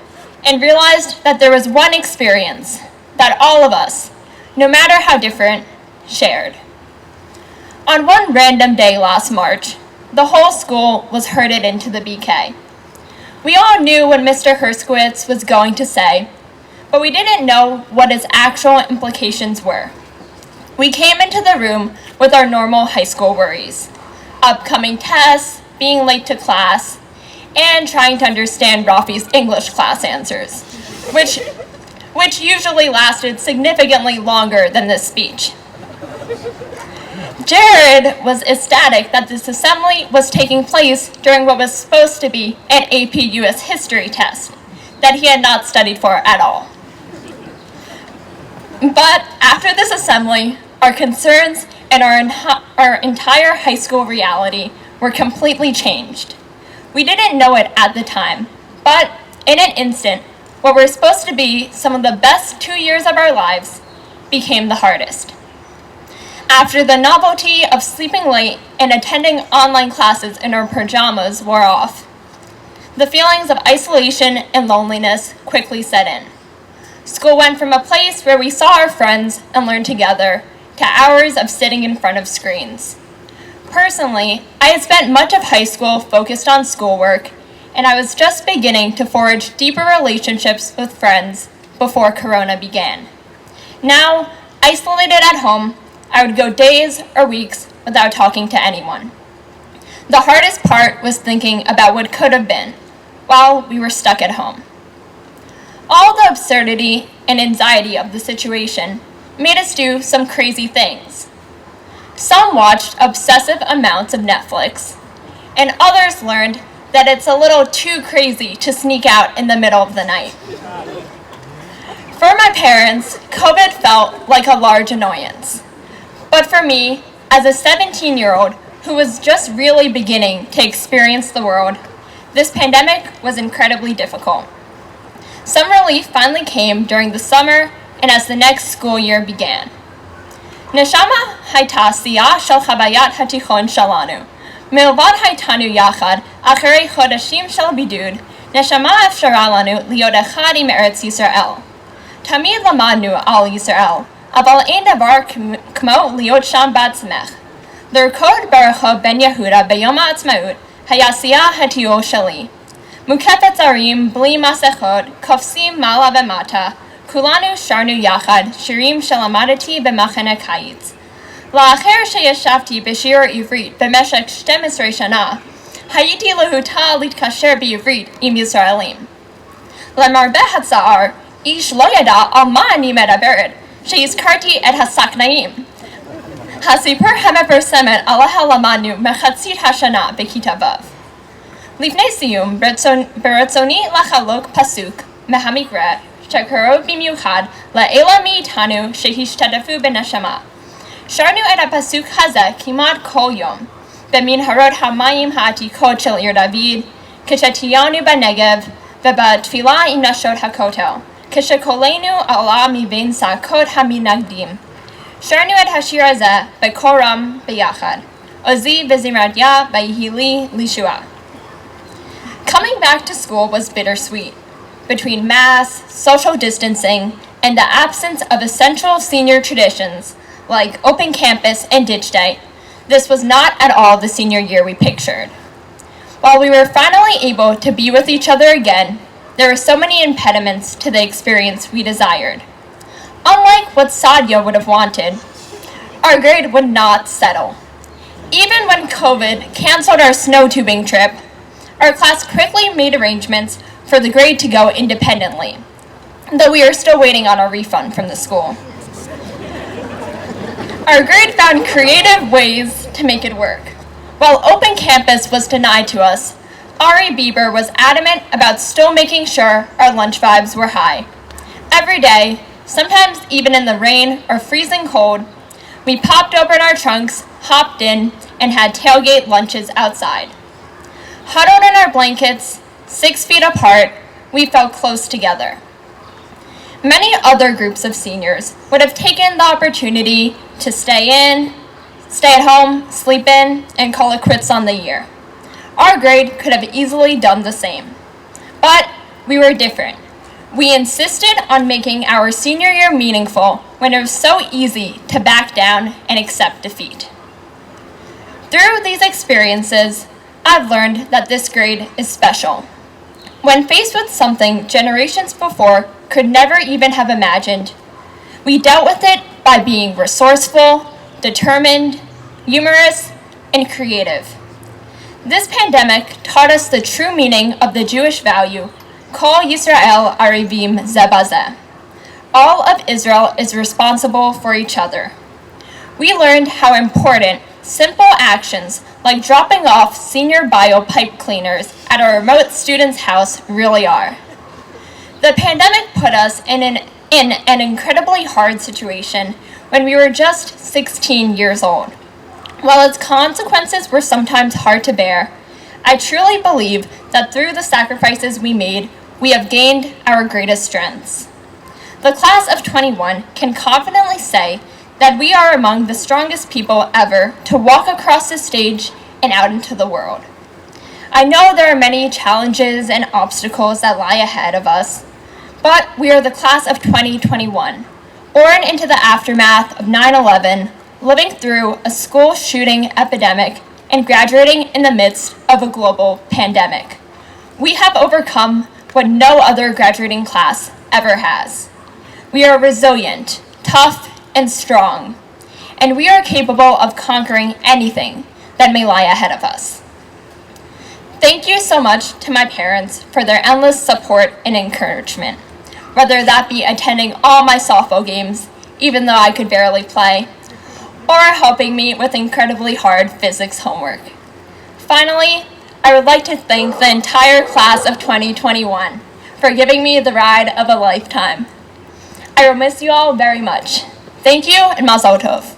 and realized that there was one experience that all of us, no matter how different, shared. On one random day last March, the whole school was herded into the BK. We all knew what Mr. Herskowitz was going to say, but we didn't know what its actual implications were. We came into the room with our normal high school worries, upcoming tests, being late to class, and trying to understand Rafi's English class answers, which usually lasted significantly longer than this speech. Jared was ecstatic that this assembly was taking place during what was supposed to be an AP US history test that he had not studied for at all. But after this assembly, our concerns and our entire high school reality were completely changed. We didn't know it at the time, but in an instant, what were supposed to be some of the best 2 years of our lives became the hardest. After the novelty of sleeping late and attending online classes in our pajamas wore off, the feelings of isolation and loneliness quickly set in. School went from a place where we saw our friends and learned together to hours of sitting in front of screens. Personally, I had spent much of high school focused on schoolwork, and I was just beginning to forge deeper relationships with friends before Corona began. Now, isolated at home, I would go days or weeks without talking to anyone. The hardest part was thinking about what could have been while we were stuck at home. All the absurdity and anxiety of the situation made us do some crazy things. Some watched obsessive amounts of Netflix, and others learned that it's a little too crazy to sneak out in the middle of the night. For my parents, COVID felt like a large annoyance. But for me, as a 17-year-old who was just really beginning to experience the world, this pandemic was incredibly difficult. Some relief finally came during the summer and as the next school year began. Neshama hayta siyah shel chabayat hatichon shalanu. Milvad haytanu yachad acharei chodashim shel bidud. Neshama efshara lanu liot echad im Eretz Yisrael. Tamid lamadnu al Yisrael, aval ein davar kmo liot sham batzmech. L'rkod baracha ben Yehuda beyom ha'atzmaut hayasiyah hatio shali. Mukefet zarim bli masechot kofsim mala v'mata. Kulanu sharnu yachad shirim shelamadati b'machane kayitz. La'acher sheyeshavti b'shir ivrit b'meshek 12 shana, hayiti lehuta litkasher b'ivrit im Yisraelim. Lemarbeh hatza'ar, ish lo yada al ma ani medaberet, sheyizkarti et hasaknaim. Hasipur hamepersemet alaha lamanu mechatzit hashana b'kita vav. Lifnei siyum beratzoni lachalok pasuk mehamikra shekarov bimiuchad la'ela mi'itanu shehishtadefu b'neshama. Sharnu et ha'pasuk haza kimat kol yom b'minharot hamayim ha'atikot shel Ir David kishetiyanu b'negev v'b'tfilah im nashot hakotel kishekolenu ala mi'bein sakot haminagdim. Sharnu et hashir hazeh b'koram b'yachad ozi v'zimradyah b'yihili lishua. Coming back to school was bittersweet. Between masks, social distancing, and the absence of essential senior traditions like open campus and ditch day, this was not at all the senior year we pictured. While we were finally able to be with each other again, there were so many impediments to the experience we desired. Unlike what Sadia would have wanted, our grade would not settle. Even when COVID canceled our snow tubing trip, our class quickly made arrangements for the grade to go independently, though we are still waiting on a refund from the school. Our grade found creative ways to make it work. While open campus was denied to us, Ari Bieber was adamant about still making sure our lunch vibes were high. Every day, sometimes even in the rain or freezing cold, we popped open our trunks, hopped in, and had tailgate lunches outside. Huddled in our blankets, 6 feet apart, we felt close together. Many other groups of seniors would have taken the opportunity to stay at home, sleep in, and call it quits on the year. Our grade could have easily done the same. But we were different. We insisted on making our senior year meaningful when it was so easy to back down and accept defeat. Through these experiences, I've learned that this grade is special. When faced with something generations before could never even have imagined, we dealt with it by being resourceful, determined, humorous, and creative. This pandemic taught us the true meaning of the Jewish value, Kol Yisrael Arivim Ze Bazeh. All of Israel is responsible for each other. We learned how important simple actions like dropping off senior bio pipe cleaners at a remote student's house really are. The pandemic put us in an incredibly hard situation when we were just 16 years old. While its consequences were sometimes hard to bear, I truly believe that through the sacrifices we made, we have gained our greatest strengths. The class of 21 can confidently say that we are among the strongest people ever to walk across the stage and out into the world. I know there are many challenges and obstacles that lie ahead of us, but we are the class of 2021, born into the aftermath of 9/11, living through a school shooting epidemic and graduating in the midst of a global pandemic. We have overcome what no other graduating class ever has. We are resilient, tough, and strong, and we are capable of conquering anything that may lie ahead of us. Thank you so much to my parents for their endless support and encouragement, whether that be attending all my softball games, even though I could barely play, or helping me with incredibly hard physics homework. Finally, I would like to thank the entire class of 2021 for giving me the ride of a lifetime. I will miss you all very much. Thank you, and Mazel Tov.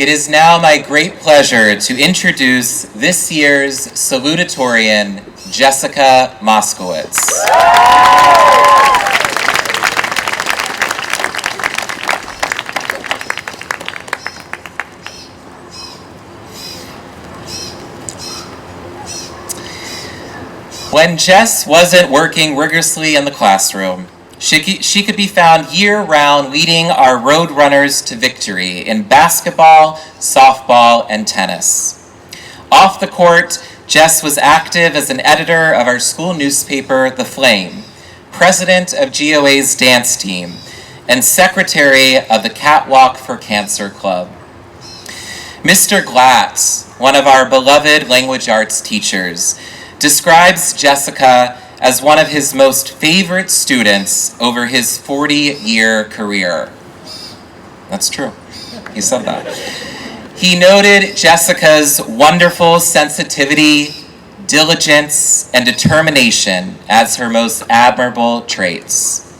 It is now my great pleasure to introduce this year's salutatorian, Jessica Moskowitz. When Jess wasn't working rigorously in the classroom, she could be found year-round leading our road runners to victory in basketball, softball, and tennis. Off the court, Jess was active as an editor of our school newspaper, The Flame, president of GOA's dance team, and secretary of the Catwalk for Cancer Club. Mr. Glatz, one of our beloved language arts teachers, describes Jessica as one of his most favorite students over his 40-year career. That's true. He said that. He noted Jessica's wonderful sensitivity, diligence, and determination as her most admirable traits.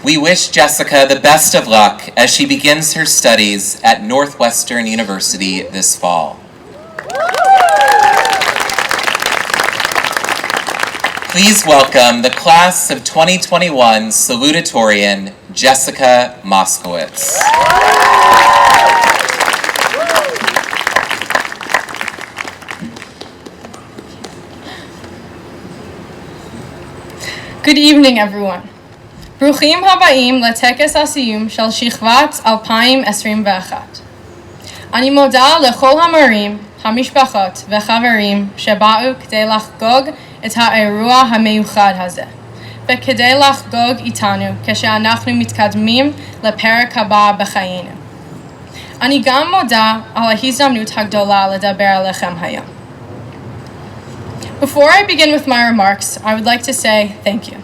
We wish Jessica the best of luck as she begins her studies at Northwestern University this fall. Please welcome the class of 2021 salutatorian, Jessica Moskowitz. Good evening, everyone. Bruchim habayim letekes asiyum shel shichvat 2021. אני מודה לכל המורים, המשפחות וחברים שבאו כדי לחגוג את האירוע המיוחד הזה, וכדי לחגוג איתנו כשאנחנו מתקדמים לפרק הבא בחיינו. אני גם מודה על ההזדמנות הגדולה לדבר עליכם היום. Before I begin with my remarks, I would like to say thank you.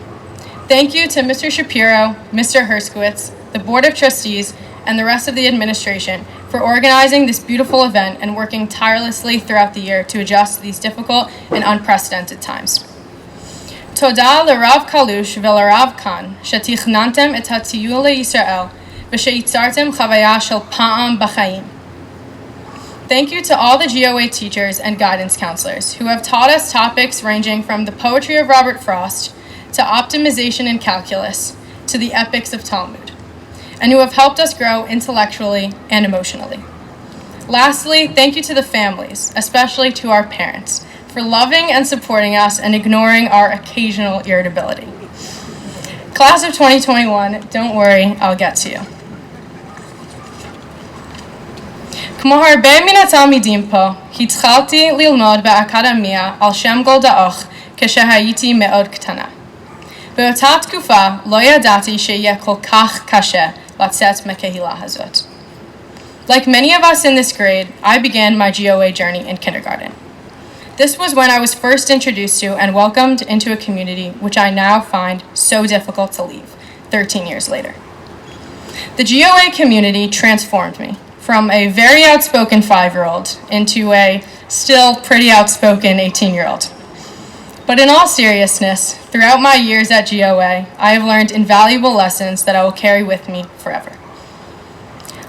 Thank you to Mr. Shapiro, Mr. Herskowitz, the Board of Trustees, and the rest of the administration for organizing this beautiful event and working tirelessly throughout the year to adjust to these difficult and unprecedented times. Toda lerav Kalush velerav Khan, שתכננתם את הטיול לישראל ושייצרתם חוויה של פעם בחיים. Thank you to all the GOA teachers and guidance counselors who have taught us topics ranging from the poetry of Robert Frost to optimization in calculus to the epics of Talmud, and who have helped us grow intellectually and emotionally. Lastly, thank you to the families, especially to our parents, for loving and supporting us and ignoring our occasional irritability. Class of 2021, don't worry, I'll get to you. כמו הרבה מן התלמידים פה, התחלתי ללמוד באקדמיה על שם גולדה כשהייתי מאוד קטנה. באותה תקופה לא ידעתי שיהיה כל כך קשה לצאת מהקהילה הזאת. Like many of us in this grade, I began my GOA journey in kindergarten. This was when I was first introduced to and welcomed into a community which I now find so difficult to leave, 13 years later. The GOA community transformed me from a very outspoken 5-year-old into a still pretty outspoken 18-year-old. But in all seriousness, throughout my years at GOA, I have learned invaluable lessons that I will carry with me forever.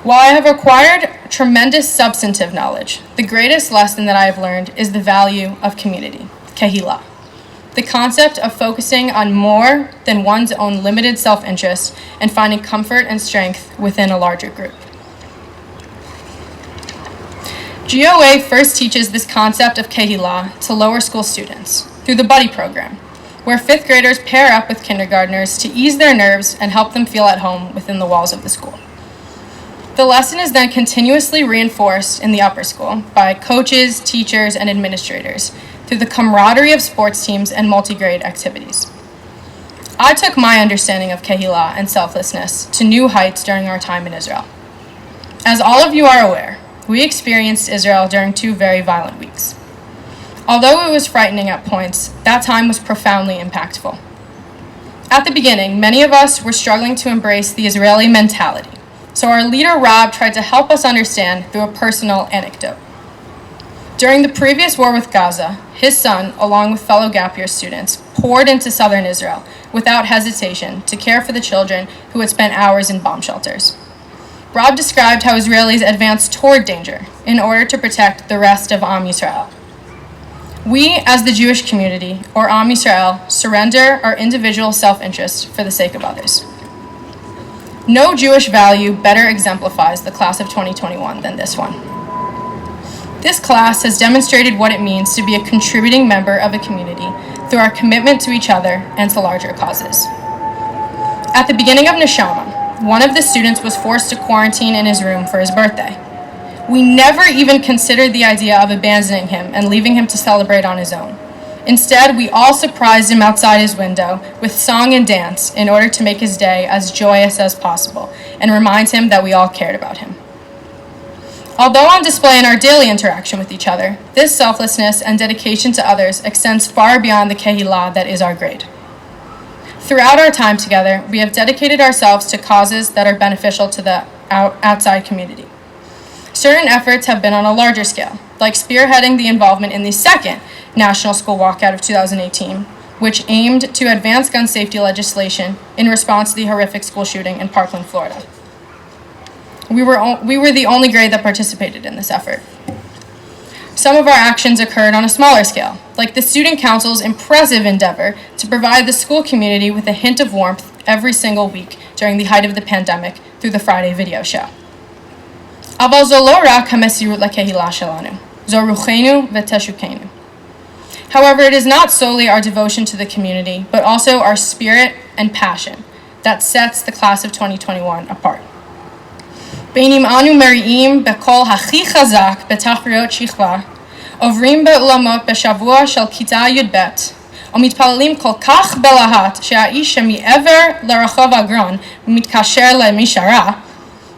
While I have acquired tremendous substantive knowledge, the greatest lesson that I have learned is the value of community, kehila. The concept of focusing on more than one's own limited self-interest and finding comfort and strength within a larger group. GOA first teaches this concept of kehila to lower school students through the buddy program, where 5th graders pair up with kindergartners to ease their nerves and help them feel at home within the walls of the school. The lesson is then continuously reinforced in the upper school by coaches, teachers, and administrators through the camaraderie of sports teams and multi-grade activities. I took my understanding of kehila and selflessness to new heights during our time in Israel. As all of you are aware, we experienced Israel during 2 very violent weeks. Although it was frightening at points, that time was profoundly impactful. At the beginning, many of us were struggling to embrace the Israeli mentality, so our leader Rob tried to help us understand through a personal anecdote. During the previous war with Gaza, his son, along with fellow gap year students, poured into southern Israel without hesitation to care for the children who had spent hours in bomb shelters. Rob described how Israelis advanced toward danger in order to protect the rest of Am Yisrael. We, as the Jewish community, or Am Yisrael, surrender our individual self-interest for the sake of others. No Jewish value better exemplifies the class of 2021 than this one. This class has demonstrated what it means to be a contributing member of a community through our commitment to each other and to larger causes. At the beginning of Neshama, one of the students was forced to quarantine in his room for his birthday. We never even considered the idea of abandoning him and leaving him to celebrate on his own. Instead, we all surprised him outside his window with song and dance in order to make his day as joyous as possible and remind him that we all cared about him. Although on display in our daily interaction with each other, this selflessness and dedication to others extends far beyond the kehila that is our grade. Throughout our time together, we have dedicated ourselves to causes that are beneficial to the outside community. Certain efforts have been on a larger scale, like spearheading the involvement in the second National School Walkout of 2018, which aimed to advance gun safety legislation in response to the horrific school shooting in Parkland, Florida. We were the only grade that participated in this effort. Some of our actions occurred on a smaller scale, like the Student Council's impressive endeavor to provide the school community with a hint of warmth every single week during the height of the pandemic through the Friday video show. אבל זו לא רק המסירות לקהילה שלנו, זו רוחנו ותשוקנו. However, it is not solely our devotion to the community, but also our spirit and passion that sets the class of 2021 apart. בין אם אנו מריעים בקול הכי חזק בתחרויות שכבה, עוברים באולמות בשבוע של כיתה י"ב, ומתפללים כל כך בלהט שהאיש שמעבר לרחוב אגרון מתקשר למשטרה,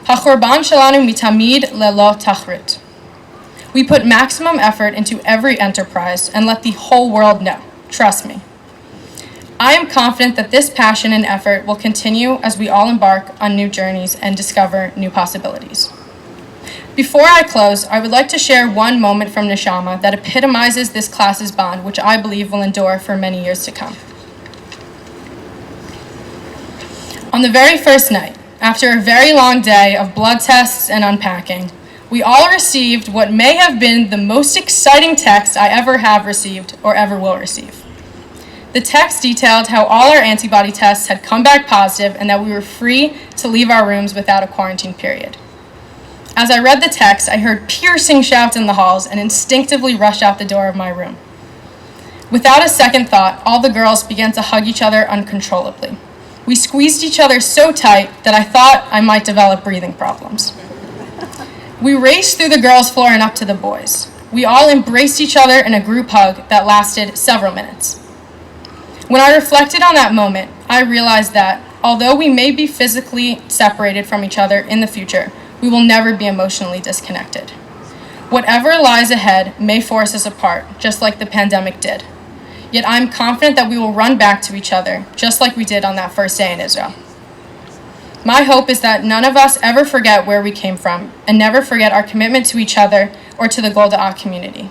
החורבן שלנו מתמיד ללא תחרות. We put maximum effort into every enterprise and let the whole world know. Trust me. I am confident that this passion and effort will continue as we all embark on new journeys and discover new possibilities. Before I close, I would like to share one moment from Neshama that epitomizes this class's bond, which I believe will endure for many years to come. On the very first night, after a very long day of blood tests and unpacking, we all received what may have been the most exciting text I ever have received or ever will receive. The text detailed how all our antibody tests had come back positive and that we were free to leave our rooms without a quarantine period. As I read the text, I heard piercing shouts in the halls and instinctively rushed out the door of my room. Without a second thought, all the girls began to hug each other uncontrollably. We squeezed each other so tight that I thought I might develop breathing problems. We raced through the girls' floor and up to the boys. We all embraced each other in a group hug that lasted several minutes. When I reflected on that moment, I realized that, although we may be physically separated from each other in the future, we will never be emotionally disconnected. Whatever lies ahead may force us apart, just like the pandemic did. Yet I'm confident that we will run back to each other, just like we did on that first day in Israel. My hope is that none of us ever forget where we came from and never forget our commitment to each other or to the Golda community.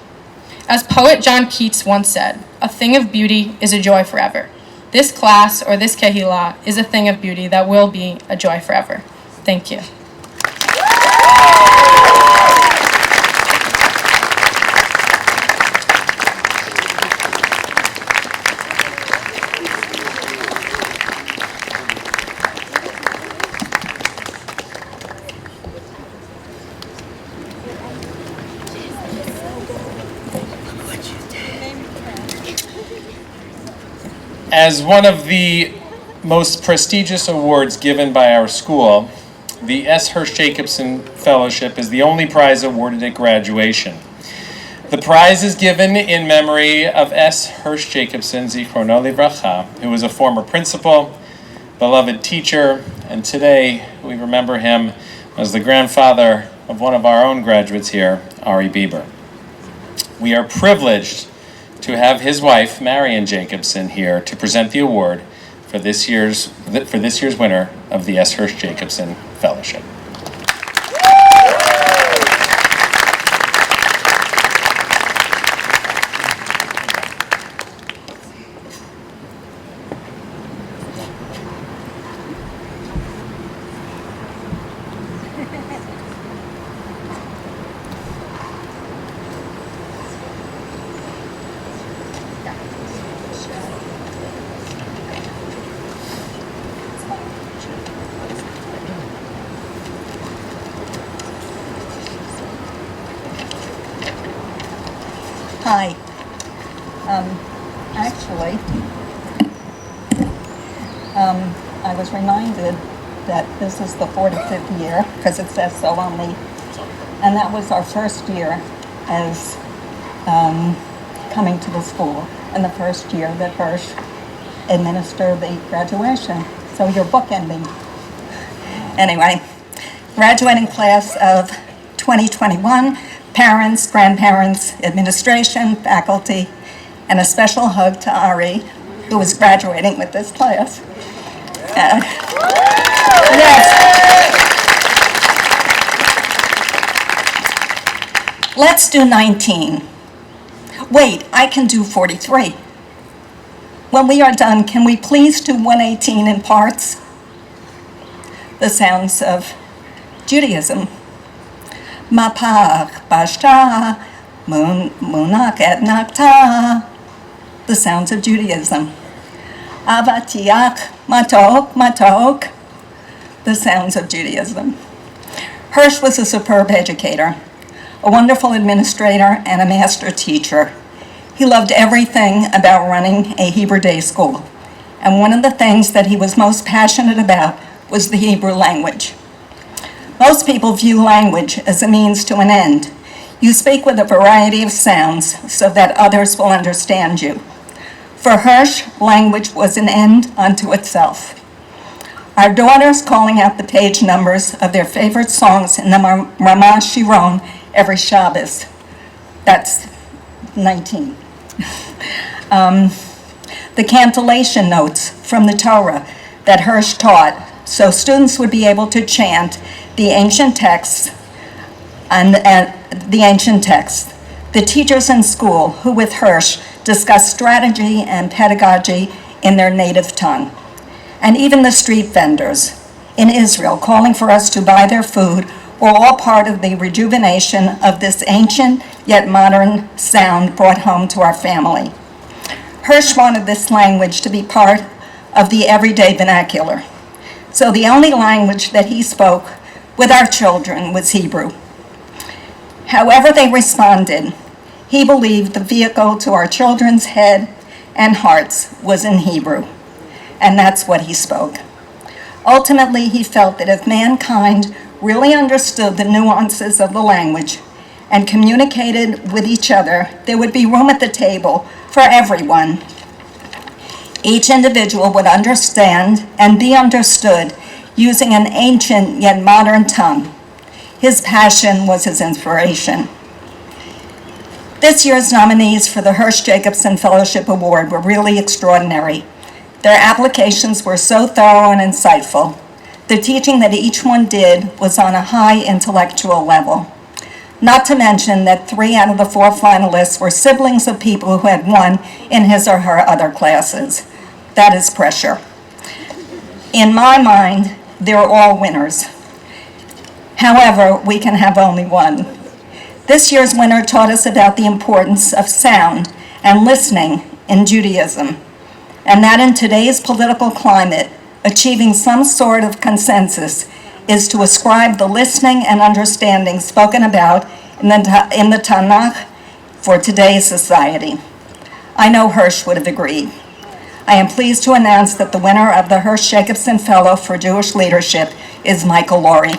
As poet John Keats once said, "A thing of beauty is a joy forever." This class, or this kehillah, is a thing of beauty that will be a joy forever. Thank you. As one of the most prestigious awards given by our school, the S. Hirsch Jacobson Fellowship is the only prize awarded at graduation. The prize is given in memory of S. Hirsch Jacobson, Zichrono Livracha, who was a former principal, beloved teacher, and today we remember him as the grandfather of one of our own graduates here, Ari Bieber. We are privileged to have his wife, Marion Jacobson, here to present the award for this year's winner of the S. Hirsch Jacobson Fellowship. Hi. Actually, I was reminded that this is the 45th year, because it says so on me, and that was our first year as coming to the school, and the first year that Hirsch administered the graduation. So you're bookending. Anyway, graduating class of 2021, parents, grandparents, administration, faculty, and a special hug to Ari, who is graduating with this class. Yes. Let's do 19. Wait, I can do 43. When we are done, can we please do 118 in parts? The sounds of Judaism. Mapach bashta, munak et nakta. The sounds of Judaism. Avatiach matok matok. The sounds of Judaism. Hirsch was a superb educator, a wonderful administrator, and a master teacher. He loved everything about running a Hebrew day school, and one of the things that he was most passionate about was the Hebrew language. Most people view language as a means to an end. You speak with a variety of sounds so that others will understand you. For Hirsch, language was an end unto itself. Our daughters calling out the page numbers of their favorite songs in the Ramah Shiron every Shabbos. That's 19. The cantillation notes from the Torah that Hirsch taught, so students would be able to chant the ancient texts and the ancient texts. The teachers in school who with Hirsch discussed strategy and pedagogy in their native tongue. And even the street vendors in Israel calling for us to buy their food were all part of the rejuvenation of this ancient yet modern sound brought home to our family. Hirsch wanted this language to be part of the everyday vernacular. So the only language that he spoke with our children was Hebrew. However they responded, he believed the vehicle to our children's head and hearts was in Hebrew, and that's what he spoke. Ultimately, he felt that if mankind really understood the nuances of the language and communicated with each other, there would be room at the table for everyone. Each individual would understand and be understood using an ancient yet modern tongue. His passion was his inspiration. This year's nominees for the Hirsch Jacobson Fellowship Award were really extraordinary. Their applications were so thorough and insightful. The teaching that each one did was on a high intellectual level. Not to mention that 3 out of the 4 finalists were siblings of people who had won in his or her other classes. That is pressure. In my mind, they're all winners. However, we can have only one. This year's winner taught us about the importance of sound and listening in Judaism, and that in today's political climate, achieving some sort of consensus is to ascribe the listening and understanding spoken about in the Tanakh for today's society. I know Hirsch would have agreed. I am pleased to announce that the winner of the Hirsch Jacobson Fellow for Jewish Leadership is Michael Laurie.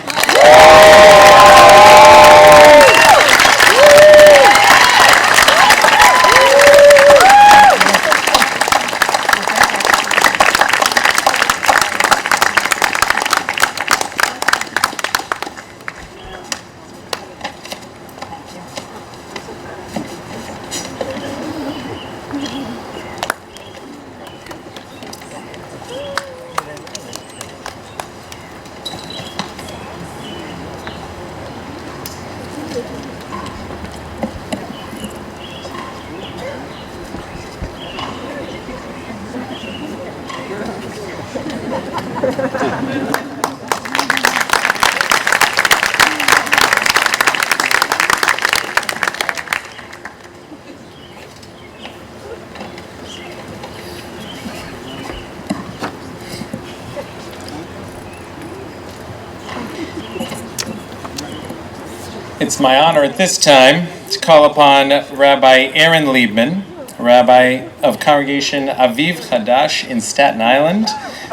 It's my honor at this time to call upon Rabbi Aaron Liebman, Rabbi of Congregation Aviv Chadash in Staten Island,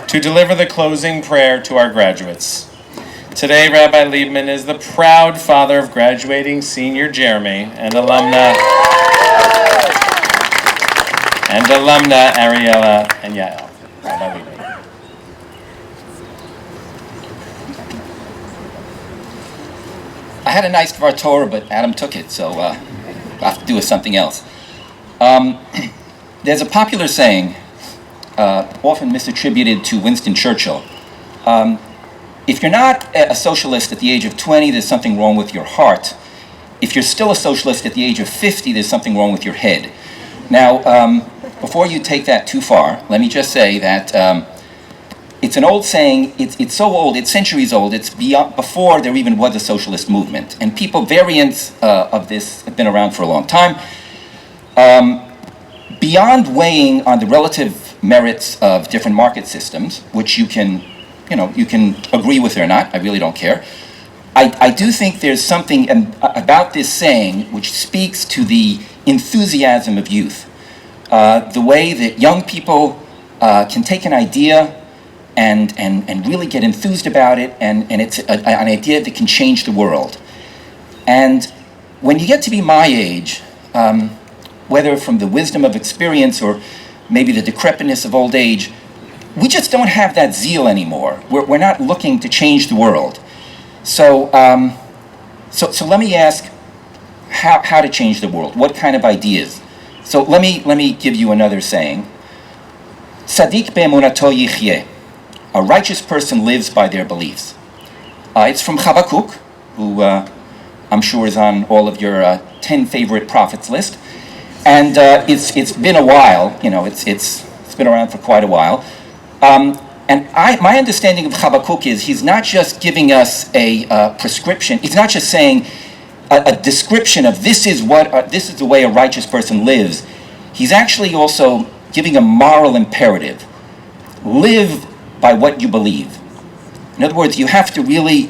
to deliver the closing prayer to our graduates. Today, Rabbi Liebman is the proud father of graduating senior Jeremy and alumna Ariella and Yael. Rabbi Liebman. I had a nice Dvar Torah, but Adam took it, so I'll have to do with something else. There's a popular saying, often misattributed to Winston Churchill. If you're not a socialist at the age of 20, there's something wrong with your heart. If you're still a socialist at the age of 50, there's something wrong with your head. Now, before you take that too far, let me just say that it's an old saying. It's so old, it's centuries old. It's before there even was a socialist movement. And variants of this have been around for a long time. Beyond weighing on the relative merits of different market systems, which you can agree with or not, I really don't care. I do think there's something about this saying which speaks to the enthusiasm of youth. The way that young people can take an idea and really get enthused about it, and it's an idea that can change the world. And when you get to be my age, whether from the wisdom of experience or maybe the decrepitness of old age, we just don't have that zeal anymore. We're not looking to change the world. So let me ask how to change the world. What kind of ideas? So let me give you another saying. Tzadik be'emunato yichyeh. A righteous person lives by their beliefs. It's from Habakkuk, who I'm sure is on all of your 10 favorite prophets list. And it's been a while, it's been around for quite a while. My understanding of Habakkuk is he's not just giving us a prescription, he's not just saying a description of this is the way a righteous person lives. He's actually also giving a moral imperative. Live by what you believe. In other words, you have to really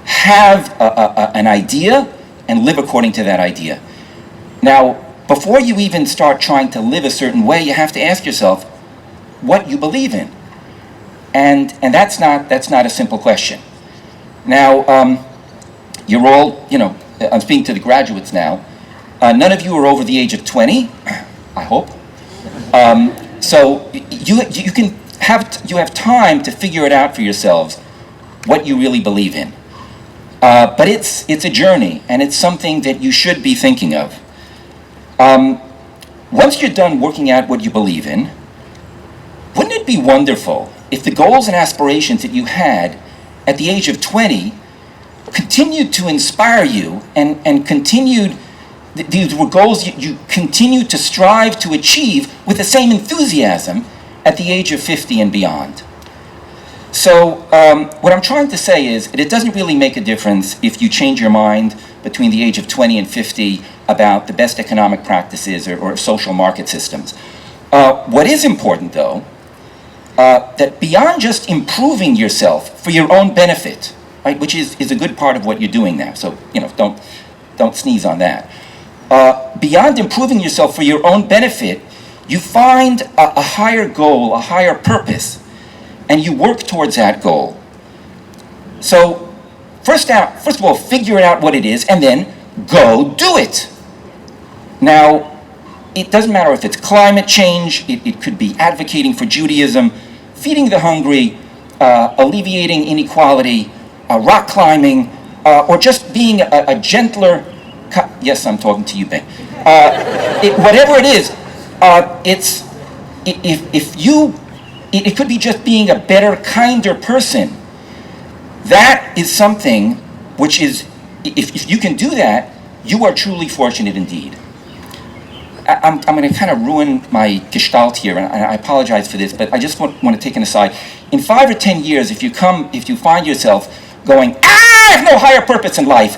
have an idea and live according to that idea. Now, before you even start trying to live a certain way, you have to ask yourself what you believe in. And that's not a simple question. Now, you're all, I'm speaking to the graduates now. None of you are over the age of 20, I hope. So you have time to figure it out for yourselves, what you really believe in. But it's a journey, and it's something that you should be thinking of. Once you're done working out what you believe in, wouldn't it be wonderful if the goals and aspirations that you had at the age of 20 continued to inspire you and continued, these were goals you continued to strive to achieve with the same enthusiasm at the age of 50 and beyond. So what I'm trying to say is it doesn't really make a difference if you change your mind between the age of 20 and 50 about the best economic practices or social market systems. What is important, though, that beyond just improving yourself for your own benefit, right, which is a good part of what you're doing now, so don't sneeze on that. Beyond improving yourself for your own benefit, you find a higher goal, a higher purpose, and you work towards that goal. So first of all, figure out what it is, and then go do it. Now, it doesn't matter if it's climate change, it could be advocating for Judaism, feeding the hungry, alleviating inequality, rock climbing, or just being a gentler, yes, I'm talking to you, Ben. Whatever it is, it could be just being a better, kinder person. That is something which is, if you can do that, you are truly fortunate indeed. I'm going to kind of ruin my gestalt here, and I apologize for this, but I just want to take an aside. In 5 or 10 years, if you find yourself going, I have no higher purpose in life,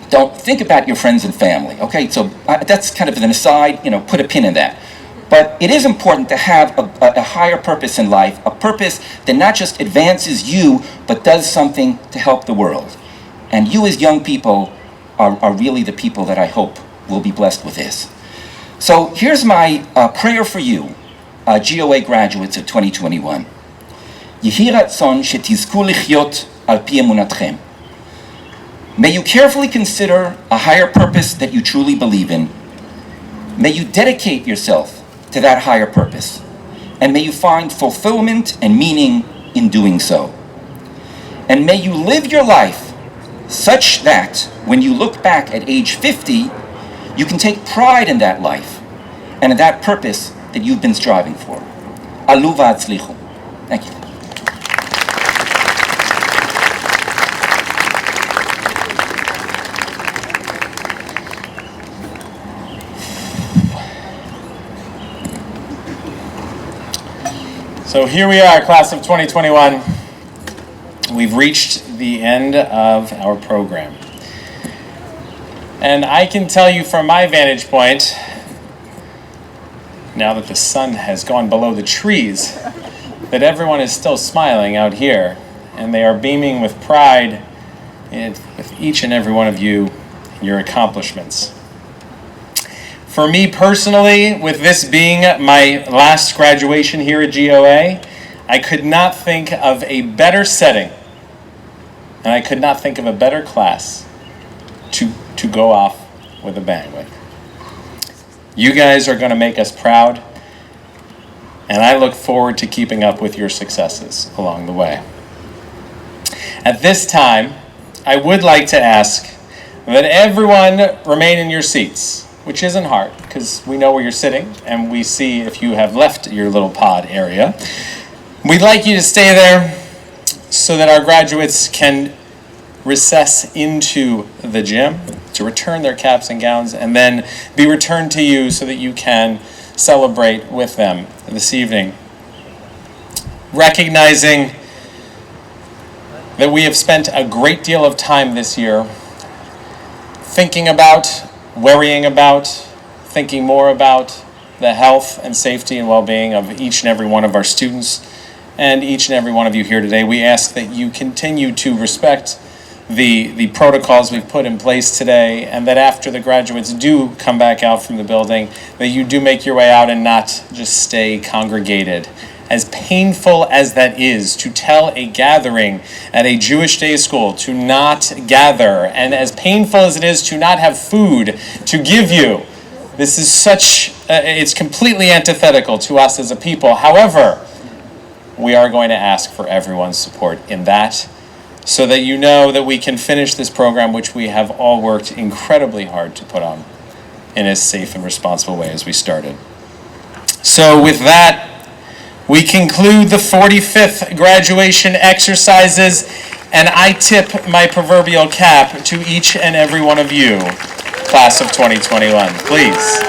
don't think about your friends and family, okay? So that's kind of an aside, put a pin in that. But it is important to have a higher purpose in life, a purpose that not just advances you, but does something to help the world. And you as young people are really the people that I hope will be blessed with this. So here's my prayer for you, GOA graduates of 2021. Yehi ratzon shetizku lichyot al pi emunatchem. May you carefully consider a higher purpose that you truly believe in. May you dedicate yourself to that higher purpose, and may you find fulfillment and meaning in doing so. And may you live your life such that when you look back at age 50, you can take pride in that life and in that purpose that you've been striving for. Alu v'atzlichu. Thank you. So here we are, class of 2021. We've reached the end of our program. And I can tell you from my vantage point, now that the sun has gone below the trees, that everyone is still smiling out here, and they are beaming with pride with each and every one of you and your accomplishments. For me personally, with this being my last graduation here at GOA, I could not think of a better setting, and I could not think of a better class to go off with a bang with. You guys are going to make us proud, and I look forward to keeping up with your successes along the way. At this time, I would like to ask that everyone remain in your seats, which isn't hard because we know where you're sitting and we see if you have left your little pod area. We'd like you to stay there so that our graduates can recess into the gym to return their caps and gowns and then be returned to you so that you can celebrate with them this evening. Recognizing that we have spent a great deal of time this year thinking about, worrying about, thinking more about the health and safety and well-being of each and every one of our students and each and every one of you here today. We ask that you continue to respect the protocols we've put in place today, and that after the graduates do come back out from the building, that you do make your way out and not just stay congregated. As painful as that is, to tell a gathering at a Jewish day school to not gather, and as painful as it is to not have food to give you, this is it's completely antithetical to us as a people. However, we are going to ask for everyone's support in that, so that you know that we can finish this program, which we have all worked incredibly hard to put on in as safe and responsible way as we started. So with that, we conclude the 45th graduation exercises, and I tip my proverbial cap to each and every one of you, class of 2021. Please.